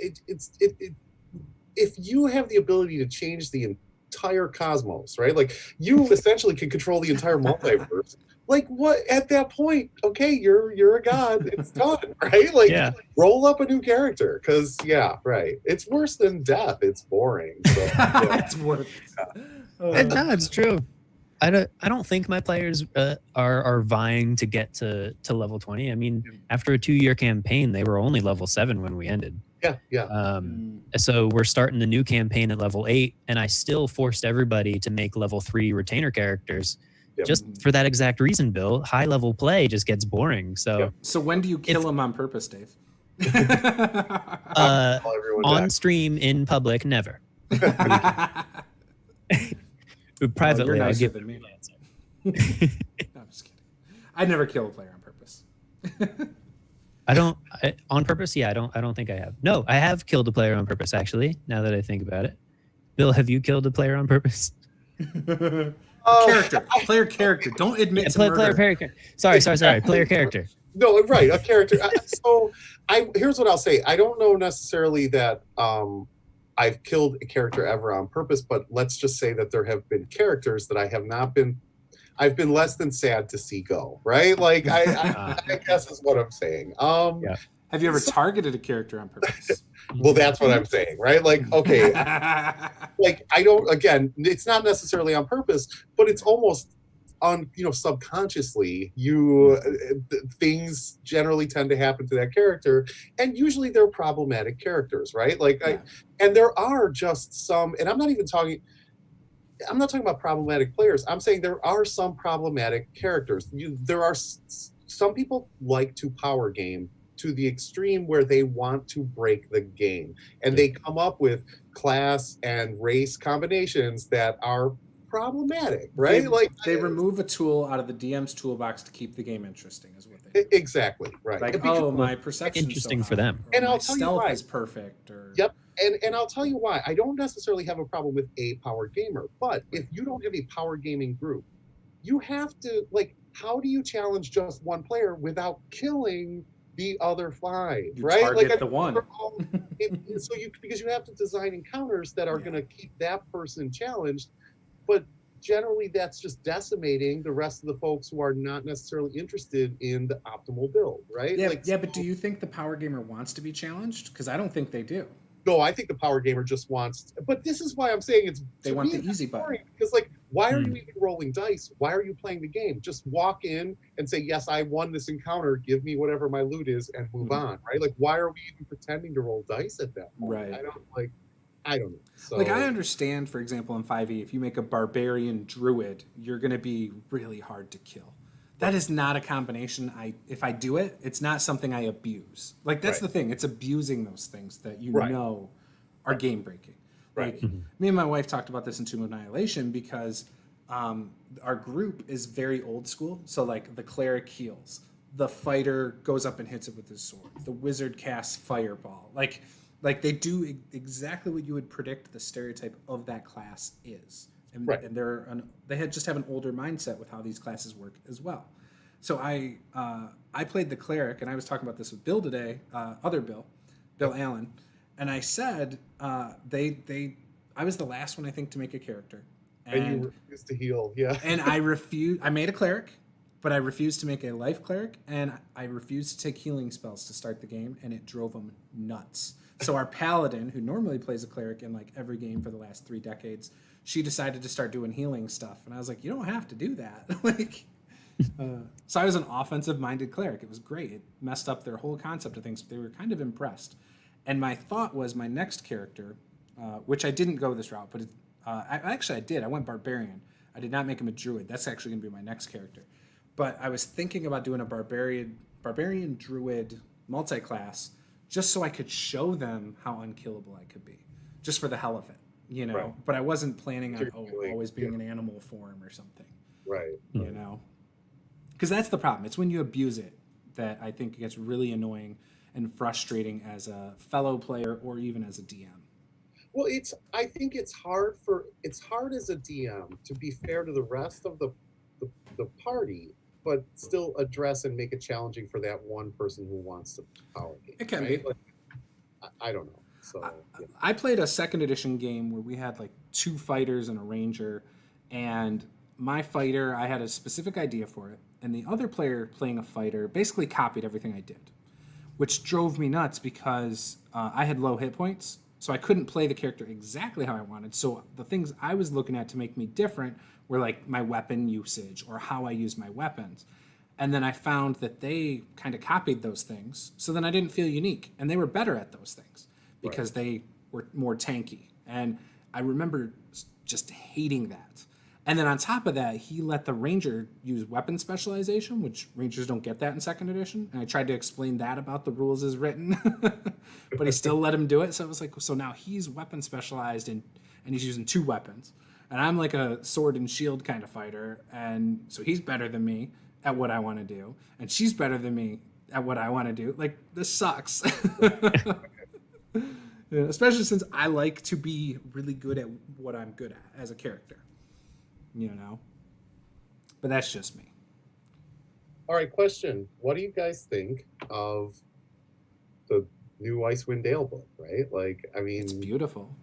if you have the ability to change the entire cosmos, right? Like you essentially can control the entire multiverse. Like what at that point, okay, you're a god, it's done, right? Like roll up a new character, because it's worse than death. It's boring. So, It's worse. No, it's true. I don't think my players are vying to get to level 20. I mean, after a 2-year campaign, they were only level 7 when we ended. So we're starting the new campaign at level 8, and I still forced everybody to make level 3 retainer characters. Just for that exact reason, Bill. High level play just gets boring. So when do you kill him on purpose, Dave? On stream in public, never. Privately, I'll give than me. No, I'm just kidding. I never kill a player on purpose. On purpose. Yeah, I don't think I have. No, I have killed a player on purpose. Actually, now that I think about it, Bill, have you killed a player on purpose? Player character. Don't admit to player murder. character. Sorry. Player character. No, right, a character. So here's what I'll say. I don't know necessarily that I've killed a character ever on purpose, but let's just say that there have been characters that I've been less than sad to see go, right? Like I guess is what I'm saying. Yeah. Have you ever targeted a character on purpose? Well, that's what I'm saying, right? Like, okay, like I don't. Again, it's not necessarily on purpose, but it's almost subconsciously. Things generally tend to happen to that character, and usually they're problematic characters, right? Like, and there are just some, and I'm not talking about problematic players. I'm saying there are some problematic characters. There are some people like to power game to the extreme where they want to break the game, and they come up with class and race combinations that are problematic, right? They remove a tool out of the DM's toolbox to keep the game interesting, is what they do. Exactly right. Like, my perception interesting for them, and I'll tell you why. Is perfect. Yep. And I'll tell you why. I don't necessarily have a problem with a power gamer, but if you don't have a power gaming group, you have to, like, how do you challenge just one player without killing the other five, right? Target the one. Because you have to design encounters that are going to keep that person challenged, but generally that's just decimating the rest of the folks who are not necessarily interested in the optimal build, right? But do you think the power gamer wants to be challenged? Because I don't think they do. No, I think the power gamer just wants. But this is why I'm saying they want the easy button. Because, like, why are you even rolling dice? Why are you playing the game? Just walk in and say, yes, I won this encounter. Give me whatever my loot is and move on, right? Like, why are we even pretending to roll dice at that point? Right. I don't know. So, I understand, for example, in 5e, if you make a barbarian druid, you're going to be really hard to kill. That is not a combination. If I do it, it's not something I abuse. Like, that's the thing. It's abusing those things that know are game breaking. Like, me and my wife talked about this in Tomb of Annihilation because our group is very old school. So, like, the cleric heals, the fighter goes up and hits it with his sword, the wizard casts fireball. Like they do exactly what you would predict the stereotype of that class is. And they just have an older mindset with how these classes work as well. So I played the cleric, and I was talking about this with Bill today, other Bill Allen, and I said I was the last one, I think, to make a character, and you refused to heal, and I made a cleric, but I refused to make a life cleric, and I refused to take healing spells to start the game, and it drove them nuts. So our paladin, who normally plays a cleric in like every game for the last 3 decades, she decided to start doing healing stuff. And I was like, you don't have to do that. So I was an offensive-minded cleric. It was great. It messed up their whole concept of things. They were kind of impressed. And my thought was my next character, which I didn't go this route, but I did. I went barbarian. I did not make him a druid. That's actually going to be my next character. But I was thinking about doing a barbarian druid multi-class just so I could show them how unkillable I could be, just for the hell of it. Right. But I wasn't planning on always being an animal form or something. Right. Because that's the problem. It's when you abuse it that I think it gets really annoying and frustrating as a fellow player or even as a DM. Well, I think it's hard as a DM to be fair to the rest of the party, but still address and make it challenging for that one person who wants to power game. It can be. Like, I don't know. So I played a 2nd edition game where we had like 2 fighters and a ranger, and my fighter, I had a specific idea for it, and the other player playing a fighter basically copied everything I did, which drove me nuts because I had low hit points, so I couldn't play the character exactly how I wanted. So the things I was looking at to make me different were like my weapon usage or how I use my weapons. And then I found that they kind of copied those things, so then I didn't feel unique, and they were better at those things because they were more tanky. And I remember just hating that. And then on top of that, he let the ranger use weapon specialization, which rangers don't get that in 2nd edition. And I tried to explain that about the rules as written, but he still let him do it. So it was like, so now he's weapon specialized and he's using 2 weapons. And I'm like a sword and shield kind of fighter. And so he's better than me at what I want to do. And she's better than me at what I want to do. Like, this sucks. Yeah, especially since I like to be really good at what I'm good at as a character. but that's just me. All right, question. What do you guys think of the new Icewind Dale book, right? Like, I mean, It's beautiful.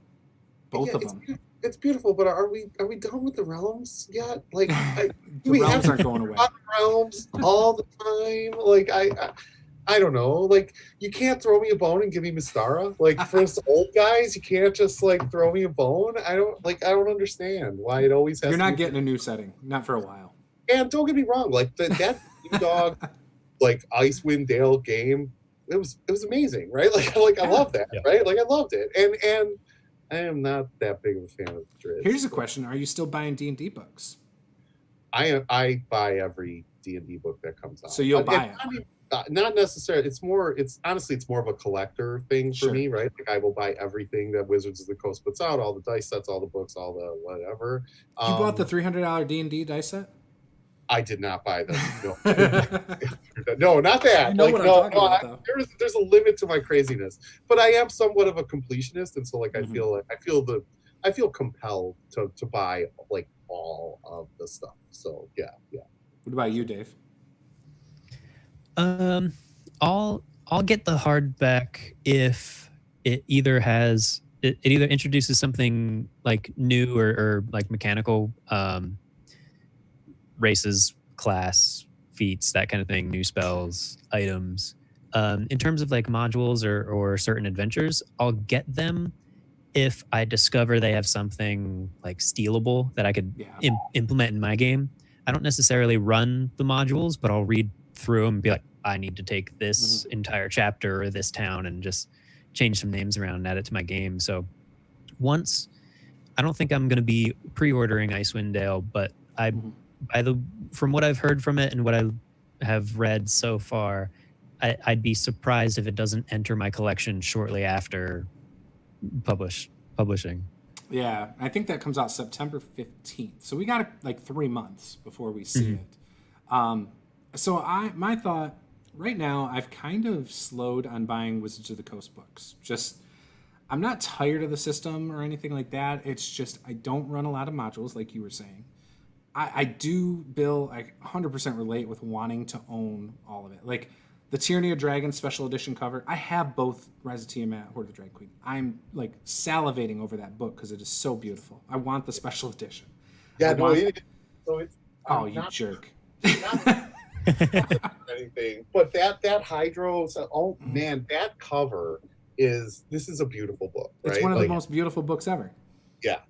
Both of them. It's beautiful, but are we done with the realms yet? Like, The we realms have aren't going away. realms all the time. Like, I don't know. Like, you can't throw me a bone and give me Mystara. Like, for us old guys, you can't just like throw me a bone. I don't understand why it always has. You're to not be getting a new setting, not for a while. And don't get me wrong, like that Blue Dog, like Icewind Dale game, it was amazing, right? Like I love that, right? Like I loved it, and I am not that big of a fan of Drizzt. Here's a question: are you still buying D&D books? I buy every D&D book that comes out. So you'll buy it. Not necessarily. It's honestly it's more of a collector thing for me, right? Like I will buy everything that Wizards of the Coast puts out, all the dice sets, all the books, all the whatever. You bought the $300 D&D dice set? I did not buy them. No, no, not that. You know what I'm talking about, though. There's a limit to my craziness, but I am somewhat of a completionist, and so like I feel compelled to buy like all of the stuff. So yeah. What about you, Dave? I'll get the hardback if it either introduces something like new or like mechanical races, class, feats, that kind of thing, new spells, items. In terms of like modules or certain adventures, I'll get them if I discover they have something like stealable that I could implement in my game. I don't necessarily run the modules, but I'll read through them and be like, I need to take this entire chapter or this town and just change some names around and add it to my game. So I don't think I'm going to be pre-ordering Icewind Dale, but from what I've heard from it and what I have read so far, I'd be surprised if it doesn't enter my collection shortly after publishing. Yeah, I think that comes out September 15th. So we got like 3 months before we see it. So my thought right now, I've kind of slowed on buying Wizards of the Coast books. Just, I'm not tired of the system or anything like that. It's just, I don't run a lot of modules like you were saying. I do, Bill, I 100% relate with wanting to own all of it. Like the Tyranny of Dragons special edition cover, I have both Rise of Tiamat, Horde of the Drag Queen. I'm like salivating over that book because it is so beautiful. I want the special edition. Yeah, you jerk. Anything, but that Hydro, oh man, that cover this is a beautiful book, right? It's one of the most beautiful books ever. Yeah.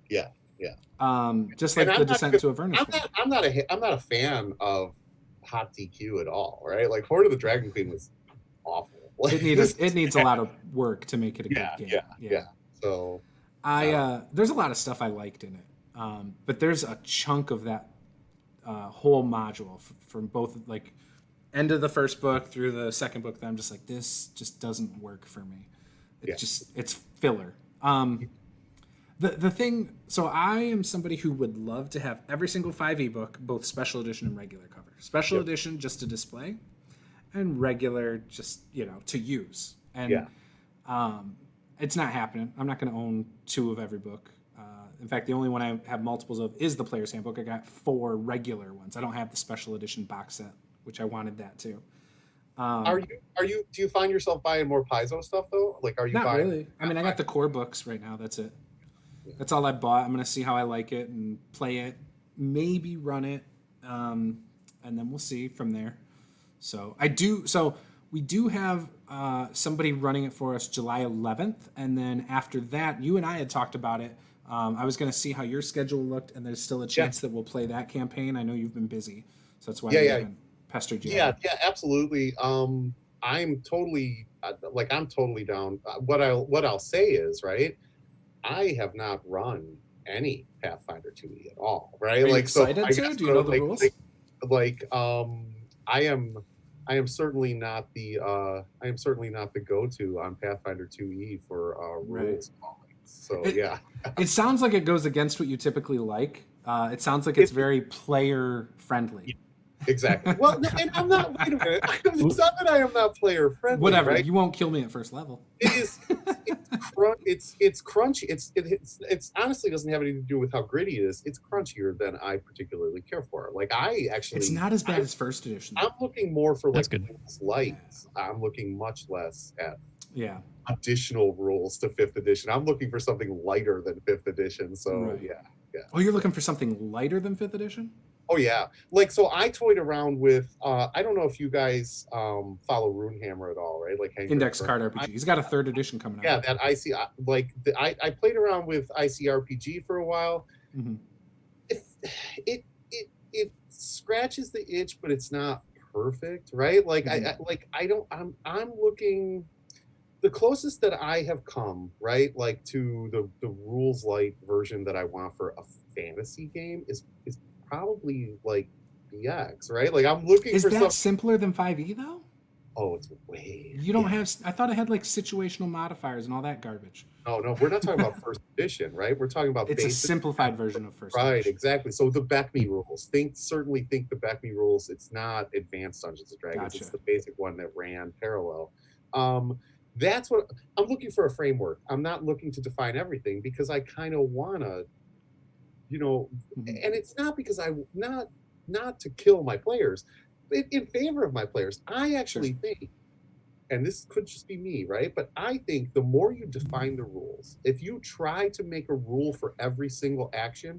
Just like the Descent to Avernus. I'm not a fan of Hot DQ at all, right? Like Horde of the Dragon Queen was awful. It needs a lot of work to make it a good game. Yeah. So there's a lot of stuff I liked in it, but there's a chunk of that whole module from both like end of the first book through the second book that I'm just like, this just doesn't work for me. It's filler. The thing, so I am somebody who would love to have every single 5e book, both special edition and regular cover. Special edition just to display, and regular just, to use. And it's not happening. I'm not going to own 2 of every book. In fact, the only one I have multiples of is the Player's Handbook. I got 4 regular ones. I don't have the special edition box set, which I wanted that too. Do you find yourself buying more Paizo stuff though? Like, are you not buying? Really. I mean, I got the core books right now. That's it. That's all I bought. I'm gonna see how I like it and play it, maybe run it, and then we'll see from there. So we do have somebody running it for us July 11th, and then after that, you and I had talked about it. I was going to see how your schedule looked, and there's still a chance that we'll play that campaign. I know you've been busy, so that's why I haven't pestered you. Yeah, absolutely. I'm totally down. What I'll say is, right, I have not run any Pathfinder 2e at all, right? Are you excited to? Do you know the rules? I am certainly not the go-to on Pathfinder 2e for rules. So it sounds like it goes against what you typically like. It sounds like it's very player friendly. Exactly. Well, no, and I'm not. Wait a minute. It's not that I am not player friendly. Whatever. Right? You won't kill me at first level. It is. It's crunchy. It's honestly doesn't have anything to do with how gritty it is. It's crunchier than I particularly care for. Like I actually, It's not as bad as first edition. I'm looking more for That's like good. rules light. I'm looking much less at Yeah. additional rules to 5th edition. I'm looking for something lighter than 5th edition. So Right. yeah. Oh, you're looking for something lighter than 5th edition? Oh yeah, like so I toyed around with. I don't know if you guys follow Runehammer at all, right? Like Hank Index Green. card RPG. He's got a 3rd edition coming out. Yeah, that IC I played around with ICRPG for a while. Mhm. It scratches the itch, but it's not perfect, right? Like I'm looking. The closest that I have come, right, like to the rules light version that I want for a fantasy game is probably like BX, right? Like I'm looking Is for that something. simpler than 5e though? Oh, it's way. You don't have. I thought it had like situational modifiers and all that garbage. No, we're not talking about first edition, right? We're talking about It's a basic. simplified version of first Right, edition. exactly. So the Beckme rules. Certainly think the Beckme rules. It's not advanced Dungeons and Dragons. Gotcha. It's the basic one that ran parallel. That's what I'm looking for, a framework. I'm not looking to define everything because I kind of wanna, Mhm. and it's not because I not to kill my players, in favor of my players. I actually think, and this could just be me, right? But I think the more you define the rules, if you try to make a rule for every single action,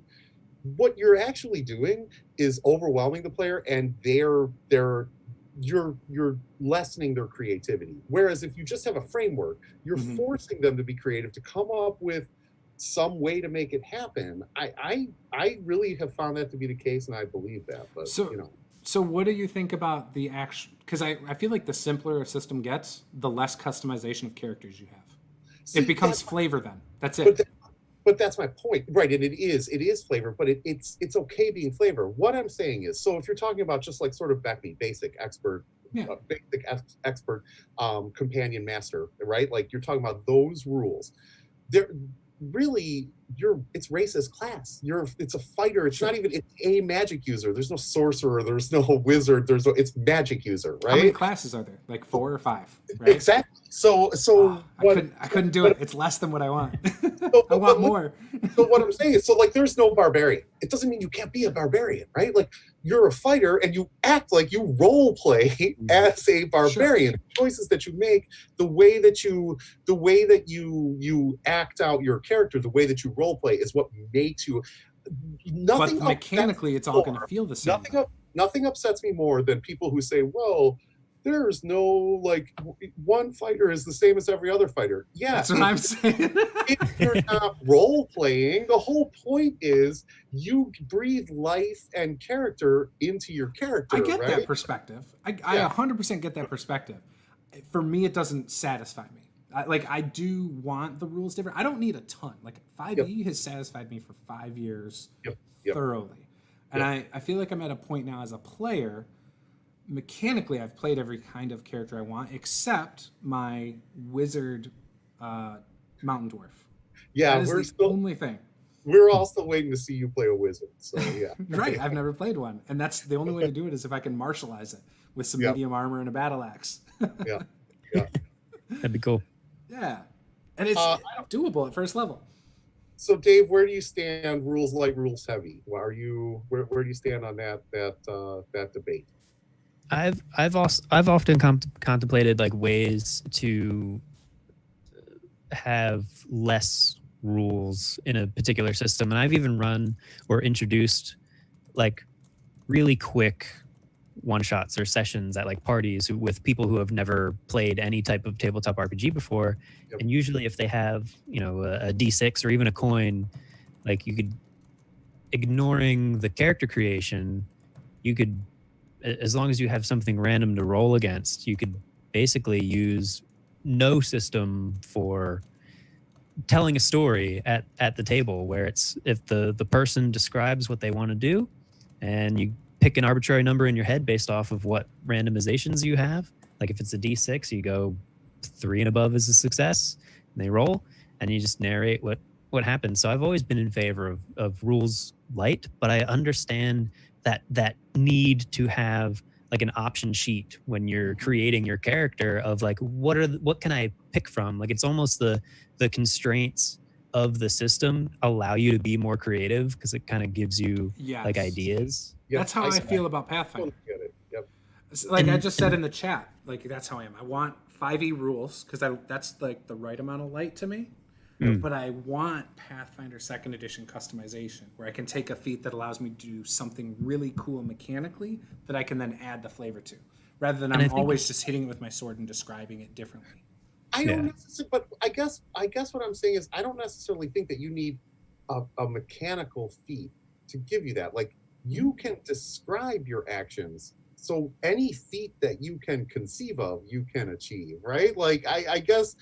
what you're actually doing is overwhelming the player, and you're lessening their creativity. Whereas if you just have a framework, you're Mhm. forcing them to be creative, to come up with some way to make it happen. I really have found that to be the case, and I believe that. But So what do you think about the action? Because I feel like the simpler a system gets, the less customization of characters you have. See, It becomes that's- flavor then. That's but it. But that's my point, right? And it is flavor, but it's okay being flavor. What I'm saying is, so if you're talking about just like sort of Beckme, basic expert, Yeah. expert, companion master, right? Like you're talking about those rules. They're really it's racist class. It's a fighter. It's Sure. not even it's a magic user. There's no sorcerer. There's no wizard. It's magic user, How many right? classes are there? Like 4 or 5, right? Exactly. So I couldn't do it. It's less than what I want. I want more. So what I'm saying is, so like there's no barbarian. It doesn't mean you can't be a barbarian, right? Like you're a fighter and you act like you role play as a barbarian. The choices that you make, the way that you act out your character, the way that you role play is what makes you nothing. But mechanically, it's all going to feel the same. Nothing upsets me more than people who say, well, there's no like one fighter is the same as every other fighter. Yeah, That's what I'm saying. if you're not role playing, the whole point is you breathe life and character into your character. I get right? that perspective. I 100% get that perspective. For me, it doesn't satisfy me. I do want the rules different. I don't need a ton. Like 5e has satisfied me for 5 years thoroughly. And I feel like I'm at a point now as a player. Mechanically, I've played every kind of character I want, except my wizard mountain dwarf. Yeah, that is the only thing. We're all still waiting to see you play a wizard. So yeah, right. I've never played one, and that's the only way to do it is if I can martialize it with some medium armor and a battle axe. yeah. That'd be cool. Yeah, and it's doable at first level. So Dave, where do you stand? Rules light, rules heavy. Where do you stand on that debate? I've often contemplated like ways to have less rules in a particular system, and I've even run or introduced like really quick one shots or sessions at like parties with people who have never played any type of tabletop RPG before. And usually if they have a D6 or even a coin, like you could, ignoring the character creation, you could, as long as you have something random to roll against, you could basically use no system for telling a story at the table, where it's if the person describes what they want to do and you pick an arbitrary number in your head based off of what randomizations you have. Like if it's a D6, you go 3 and above is a success, and they roll, and you just narrate what happens. So I've always been in favor of rules light, but I understand that need to have like an option sheet when you're creating your character of like what can I pick from? Like it's almost the constraints of the system allow you to be more creative because it kind of gives you like Yes. ideas. Yep, That's how I feel about Pathfinder. totally get it. Yep. Like I just said in the chat, like that's how I am. I want 5e rules because that's like the right amount of light to me. But I want Pathfinder 2nd Edition customization where I can take a feat that allows me to do something really cool mechanically that I can then add the flavor to, rather than I'm always just hitting it with my sword and describing it differently. I don't necessarily, but I guess what I'm saying is I don't necessarily think that you need a mechanical feat to give you that. Like you can describe your actions. So any feat that you can conceive of, you can achieve, right? Like I guess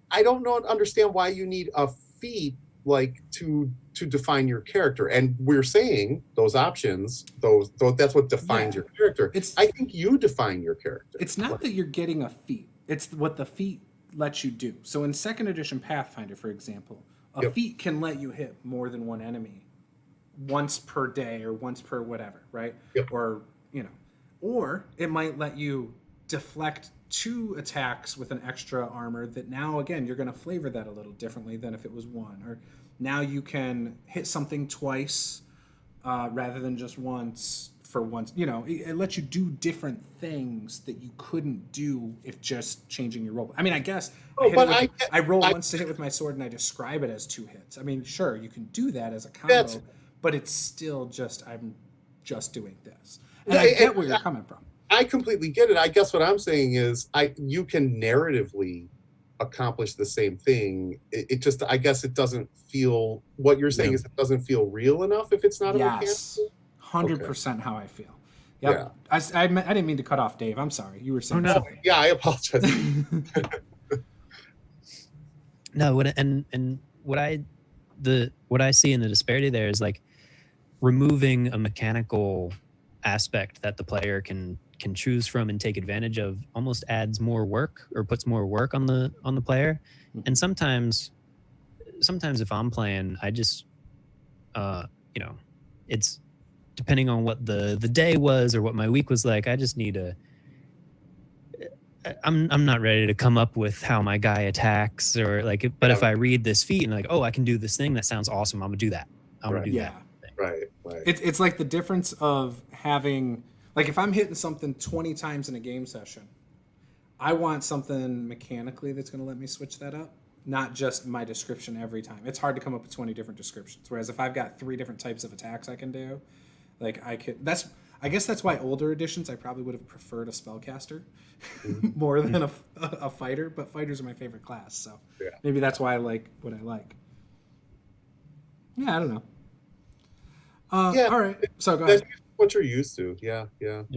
I don't understand why you need a feat like to define your character. And we're saying those options, those that's what defines your character. I think you define your character. It's not that you're getting a feat. It's what the feat lets you do. So in 2nd Edition Pathfinder, for example, a feat can let you hit more than one enemy once per day or once per whatever, right? Or, or it might let you deflect 2 attacks with an extra armor that now, again, you're going to flavor that a little differently than if it was 1. Or now you can hit something twice rather than just once for once. It lets you do different things that you couldn't do if just changing your roll. I mean, I guess I roll once to hit with my sword and I describe it as 2 hits. I mean, sure, you can do that as a combo, but it's still just, I'm just doing this. And I get where you're coming from. I completely get it. I guess what I'm saying is you can narratively accomplish the same thing. It just, I guess it doesn't feel, what you're saying is it doesn't feel real enough if it's not a mechanical. 100% how I feel. Yep. Yeah. I didn't mean to cut off Dave. I'm sorry. You were saying something. Yeah, I apologize. No, what I see in the disparity there is like removing a mechanical aspect that the player can choose from and take advantage of almost adds more work or puts more work on the player. And sometimes if I'm playing, I just it's depending on what the day was or what my week was like, I just need I'm not ready to come up with how my guy attacks or like, but if I read this feat and like, oh, I can do this thing that sounds awesome, I'm gonna do that. I'm gonna do that. Right. It's like the difference of having, like if I'm hitting something 20 times in a game session, I want something mechanically that's going to let me switch that up, not just my description every time. It's hard to come up with 20 different descriptions. Whereas if I've got 3 different types of attacks I can do, like I guess that's why older editions I probably would have preferred a spellcaster more than a fighter, but fighters are my favorite class, so maybe that's why I like what I like. Yeah, I don't know. All right. So go ahead. What you're used to,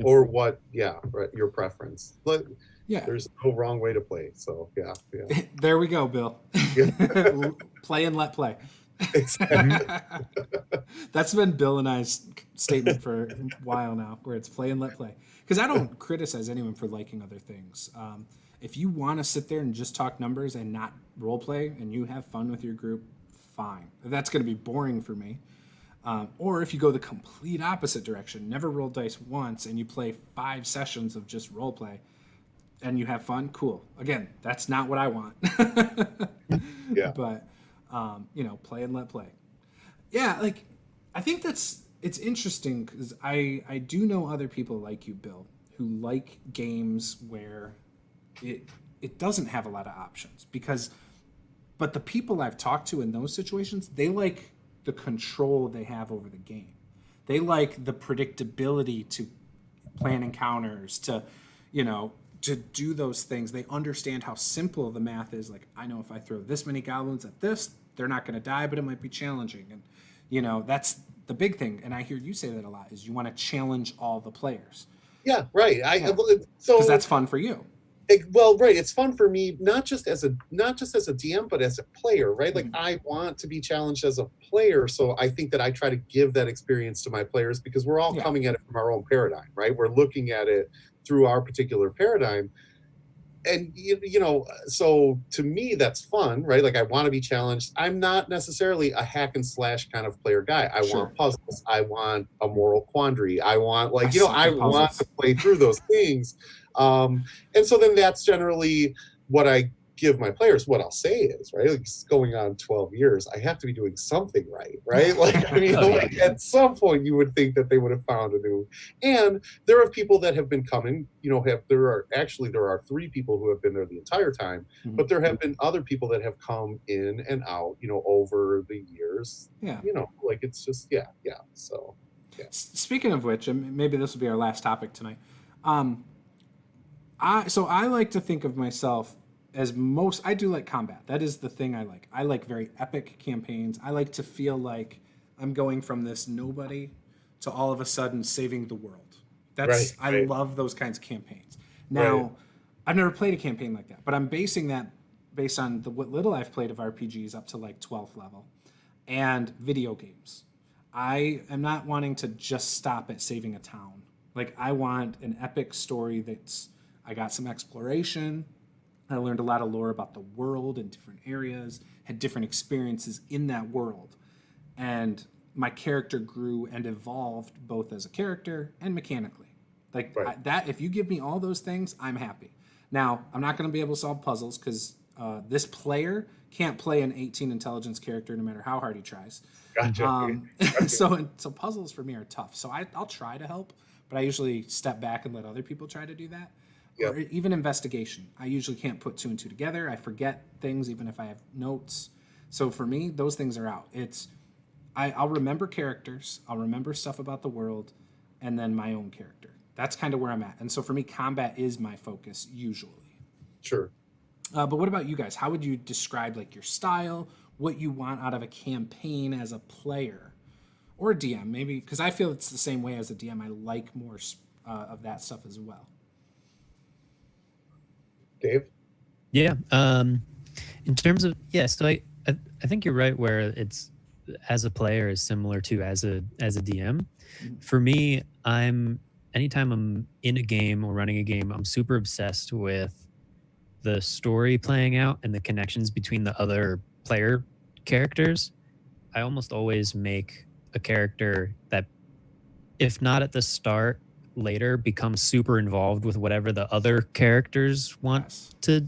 or what, right, your preference. But there's no wrong way to play. So There we go, Bill. Play and let play. Exactly. That's been Bill and I's statement for a while now, where it's play and let play. Because I don't criticize anyone for liking other things. If you want to sit there and just talk numbers and not role play, and you have fun with your group, fine. That's going to be boring for me. Or if you go the complete opposite direction, never roll dice once, and you play 5 sessions of just role play, and you have fun, cool. Again, that's not what I want. But play and let play. Yeah, like I think it's interesting because I do know other people like you, Bill, who like games where it doesn't have a lot of options but the people I've talked to in those situations, they like the control they have over the game. They like the predictability to plan encounters, to do those things. They understand how simple the math is. Like, I know if I throw this many goblins at this, they're not going to die, but it might be challenging. And, that's the big thing. And I hear you say that a lot, is you want to challenge all the players. Yeah, right. So because that's fun for you. Right. It's fun for me, not just as a DM, but as a player, right? Like I want to be challenged as a player. So I think that I try to give that experience to my players because we're all coming at it from our own paradigm, right? We're looking at it through our particular paradigm. and you know, so to me that's fun, right? Like I want to be challenged. I'm not necessarily a hack and slash kind of player guy. I Sure. want puzzles. I want a moral quandary. I want, like, I you know, suck I at want to puzzles. play through those things. And so then that's generally what I give my players. What I'll say is, right, like it's going on 12 years, I have to be doing something right? Like, I mean, Oh, yeah. like at some point you would think that they would have found a new. And there are people that have been coming, you know, there are 3 people who have been there the entire time, Mhm. but there have been other people that have come in and out, you know, over the years. Yeah. You know, like it's just, yeah. So Speaking of which, and maybe this will be our last topic tonight. I like to think of myself as I do like combat. That is the thing I like. I like very epic campaigns. I like to feel like I'm going from this nobody to all of a sudden saving the world. I love those kinds of campaigns. Now, Right. I've never played a campaign like that, but I'm basing that based on what little I've played of RPGs up to like 12th level and video games. I am not wanting to just stop at saving a town. Like I want an epic story I got some exploration. I learned a lot of lore about the world and different areas, had different experiences in that world. And my character grew and evolved both as a character and mechanically. Like Right. that, if you give me all those things, I'm happy. Now, I'm not going to be able to solve puzzles because this player can't play an 18 intelligence character no matter how hard he tries. Gotcha. So puzzles for me are tough. So I'll try to help, but I usually step back and let other people try to do that. Yep. Or even investigation. I usually can't put 2 and 2 together. I forget things even if I have notes. So for me, those things are out. I'll remember characters, I'll remember stuff about the world, and then my own character. That's kind of where I'm at. And so for me, combat is my focus usually. Sure. But what about you guys? How would you describe like your style, what you want out of a campaign as a player or a DM? Maybe because I feel it's the same way as a DM. I like more of that stuff as well. Dave? Yeah. In terms of so I think you're right where it's as a player is similar to as a DM. For me, anytime I'm in a game or running a game, I'm super obsessed with the story playing out and the connections between the other player characters. I almost always make a character that, if not at the start, later becomes super involved with whatever the other characters want to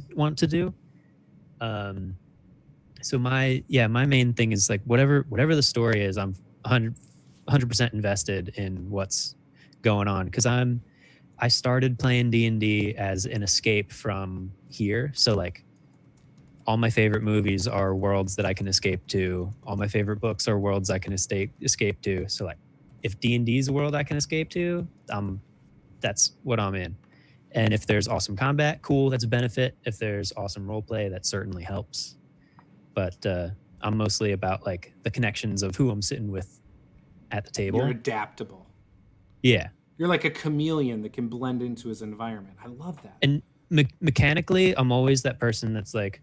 do. So my main thing is like whatever the story is, I'm 100% invested in what's going on, because I started playing D&D as an escape from here. So like all my favorite movies are worlds that I can escape to. All my favorite books are worlds I can escape to. So like if D&D is a world I can escape to, that's what I'm in. And if there's awesome combat, cool, that's a benefit. If there's awesome role play, that certainly helps. But I'm mostly about like the connections of who I'm sitting with at the table. You're adaptable. Yeah. You're like a chameleon that can blend into his environment. I love that. And mechanically, I'm always that person that's like,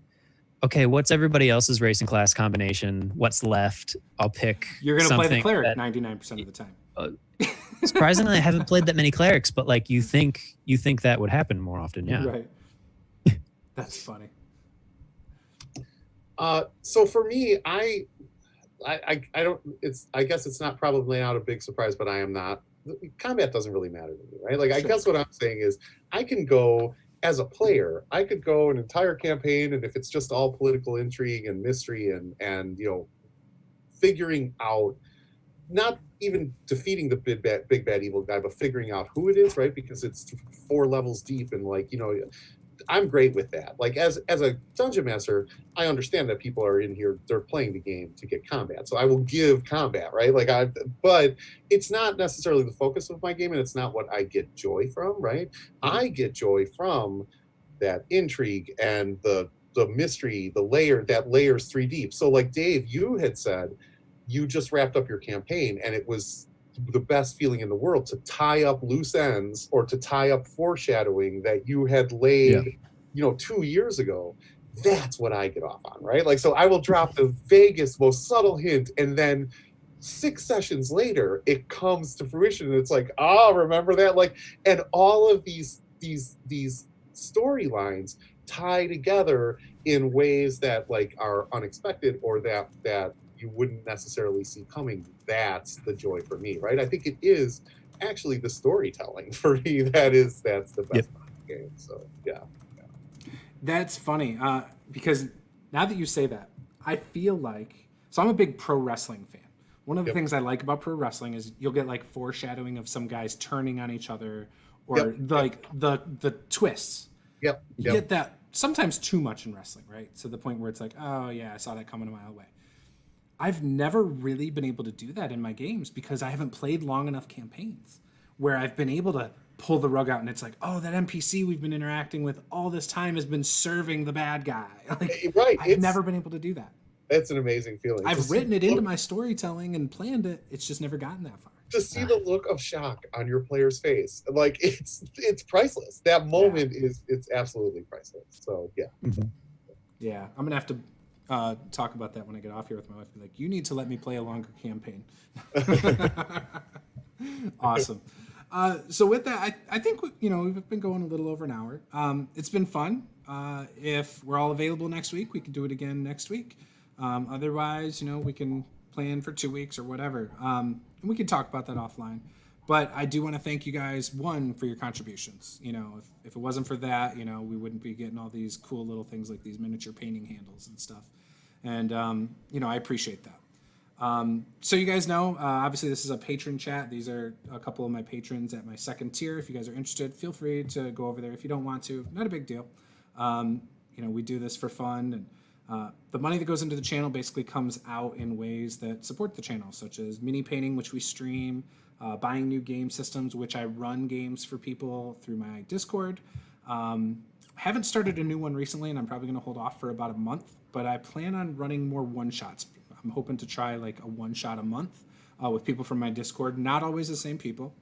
okay, what's everybody else's race and class combination? What's left? I'll pick. You're going to play the cleric that, 99% of the time. Surprisingly, I haven't played that many clerics, but like you think that would happen more often. Yeah. Right. That's funny. So for me, I don't. I guess it's not probably not a big surprise, but I am not. Combat doesn't really matter to me, right? Like I guess what I'm saying is, I can go as a player. I could go an entire campaign, and if it's just all political intrigue and mystery and you know, figuring out, not even defeating the big bad evil guy, but figuring out who it is, right? Because it's 4 levels deep, and like, you know, I'm great with that. Like as a dungeon master, I understand that people are in here, they're playing the game to get combat. So I will give combat, right? But it's not necessarily the focus of my game, and it's not what I get joy from, right? I get joy from that intrigue and the mystery, the layer that layers 3 deep. So like Dave, you had said you just wrapped up your campaign, and it was the best feeling in the world to tie up loose ends or to tie up foreshadowing that you had laid, you know, 2 years ago. That's what I get off on, right? Like, so I will drop the vaguest, most subtle hint, and then 6 sessions later, it comes to fruition, and it's like, remember that? Like, and all of these storylines tie together in ways that like are unexpected or that you wouldn't necessarily see coming. That's the joy for me, right? I think it is actually the storytelling for me that's the best part of the game. So yeah. That's funny because now that you say that, I feel like, so I'm a big pro wrestling fan. One of the things I like about pro wrestling is you'll get like foreshadowing of some guys turning on each other, or the twists. You get that sometimes too much in wrestling, right? To the point where it's like, oh yeah, I saw that coming a mile away. I've never really been able to do that in my games because I haven't played long enough campaigns where I've been able to pull the rug out and it's like, oh, that NPC we've been interacting with all this time has been serving the bad guy. Like, I've never been able to do that. That's an amazing feeling. I've written it into my storytelling and planned it. It's just never gotten that far. To see the look of shock on your player's face, like it's priceless. That moment it's absolutely priceless. So yeah. Yeah, I'm gonna have to talk about that when I get off here with my wife. Be like, you need to let me play a longer campaign. Awesome. So with that, I think we've been going a little over an hour. It's been fun. If we're all available next week, we can do it again next week. Otherwise, we can plan for 2 weeks or whatever. And we can talk about that offline. But I do want to thank you guys, one, for your contributions. If it wasn't for that, we wouldn't be getting all these cool little things like these miniature painting handles and stuff. And, I appreciate that. So you guys know, obviously this is a patron chat. These are a couple of my patrons at my second tier. If you guys are interested, feel free to go over there. If you don't want to, not a big deal. We do this for fun, and the money that goes into the channel basically comes out in ways that support the channel, such as mini painting, which we stream, buying new game systems, which I run games for people through my Discord. Haven't started a new one recently, and I'm probably going to hold off for about a month, but I plan on running more one-shots. I'm hoping to try like a one-shot a month with people from my Discord, not always the same people.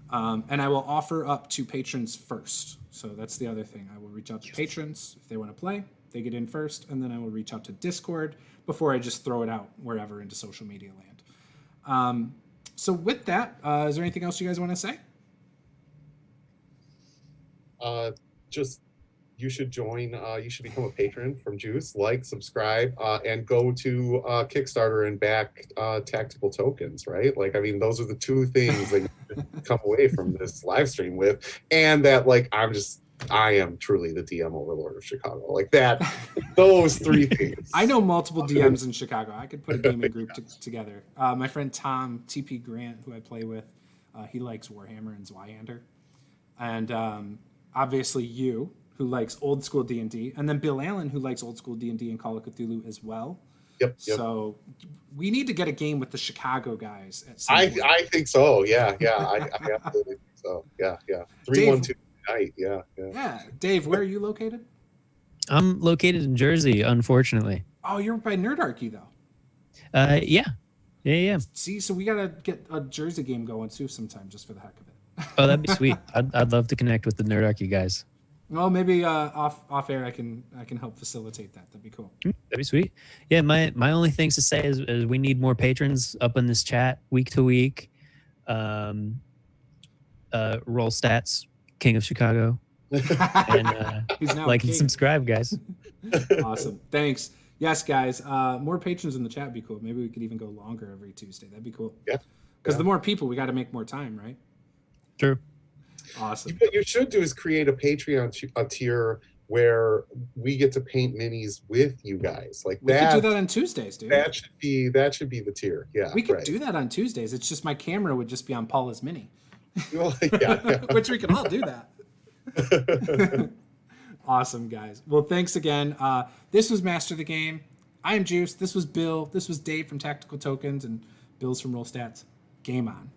And I will offer up to patrons first. So that's the other thing. I will reach out to patrons if they want to play. They get in first, and then I will reach out to Discord before I just throw it out wherever into social media land. So with that, is there anything else you guys want to say? Just you should join. You should become a patron from Juce. Like, subscribe, and go to Kickstarter and back tactical tokens. Right? Like, I mean, those are the two things that you should come away from this live stream with, and that like I am truly the DM overlord of Chicago. Like that, those three things. I know multiple DMs in Chicago. I could put a gaming group together. My friend Tom, TP Grant, who I play with, he likes Warhammer and Zweihander. And obviously you, who likes old school D&D. And then Bill Allen, who likes old school D&D and Call of Cthulhu as well. Yep. So we need to get a game with the Chicago guys at some point. I think so. Yeah. I absolutely think so. Yeah. 312. Night. Yeah. Dave, where are you located? I'm located in Jersey, unfortunately. Oh, you're by Nerdarchy, though. Yeah. See, so we gotta get a Jersey game going too sometime, just for the heck of it. Oh, that'd be sweet. I'd love to connect with the Nerdarchy guys. Well, maybe off air I can help facilitate that. That'd be cool. That'd be sweet. Yeah, my only things to say is we need more patrons up in this chat week to week. Roll Stats, King of Chicago. And like and subscribe, guys. Awesome. Thanks. Yes, guys. More patrons in the chat would be cool. Maybe we could even go longer every Tuesday. That'd be cool. Yeah. Because the more people, we got to make more time, right? True. Awesome. What you should do is create a Patreon tier where we get to paint minis with you guys. Like we could do that on Tuesdays, dude. That should be the tier. Yeah. We could do that on Tuesdays. It's just my camera would just be on Paula's mini. Yeah. Which we can all do that. Awesome, guys. Well, thanks again. This was Master the Game. I am Juice. This was Bill. This was Dave from Tactical Tokens, and Bill's from Roll Stats. Game on.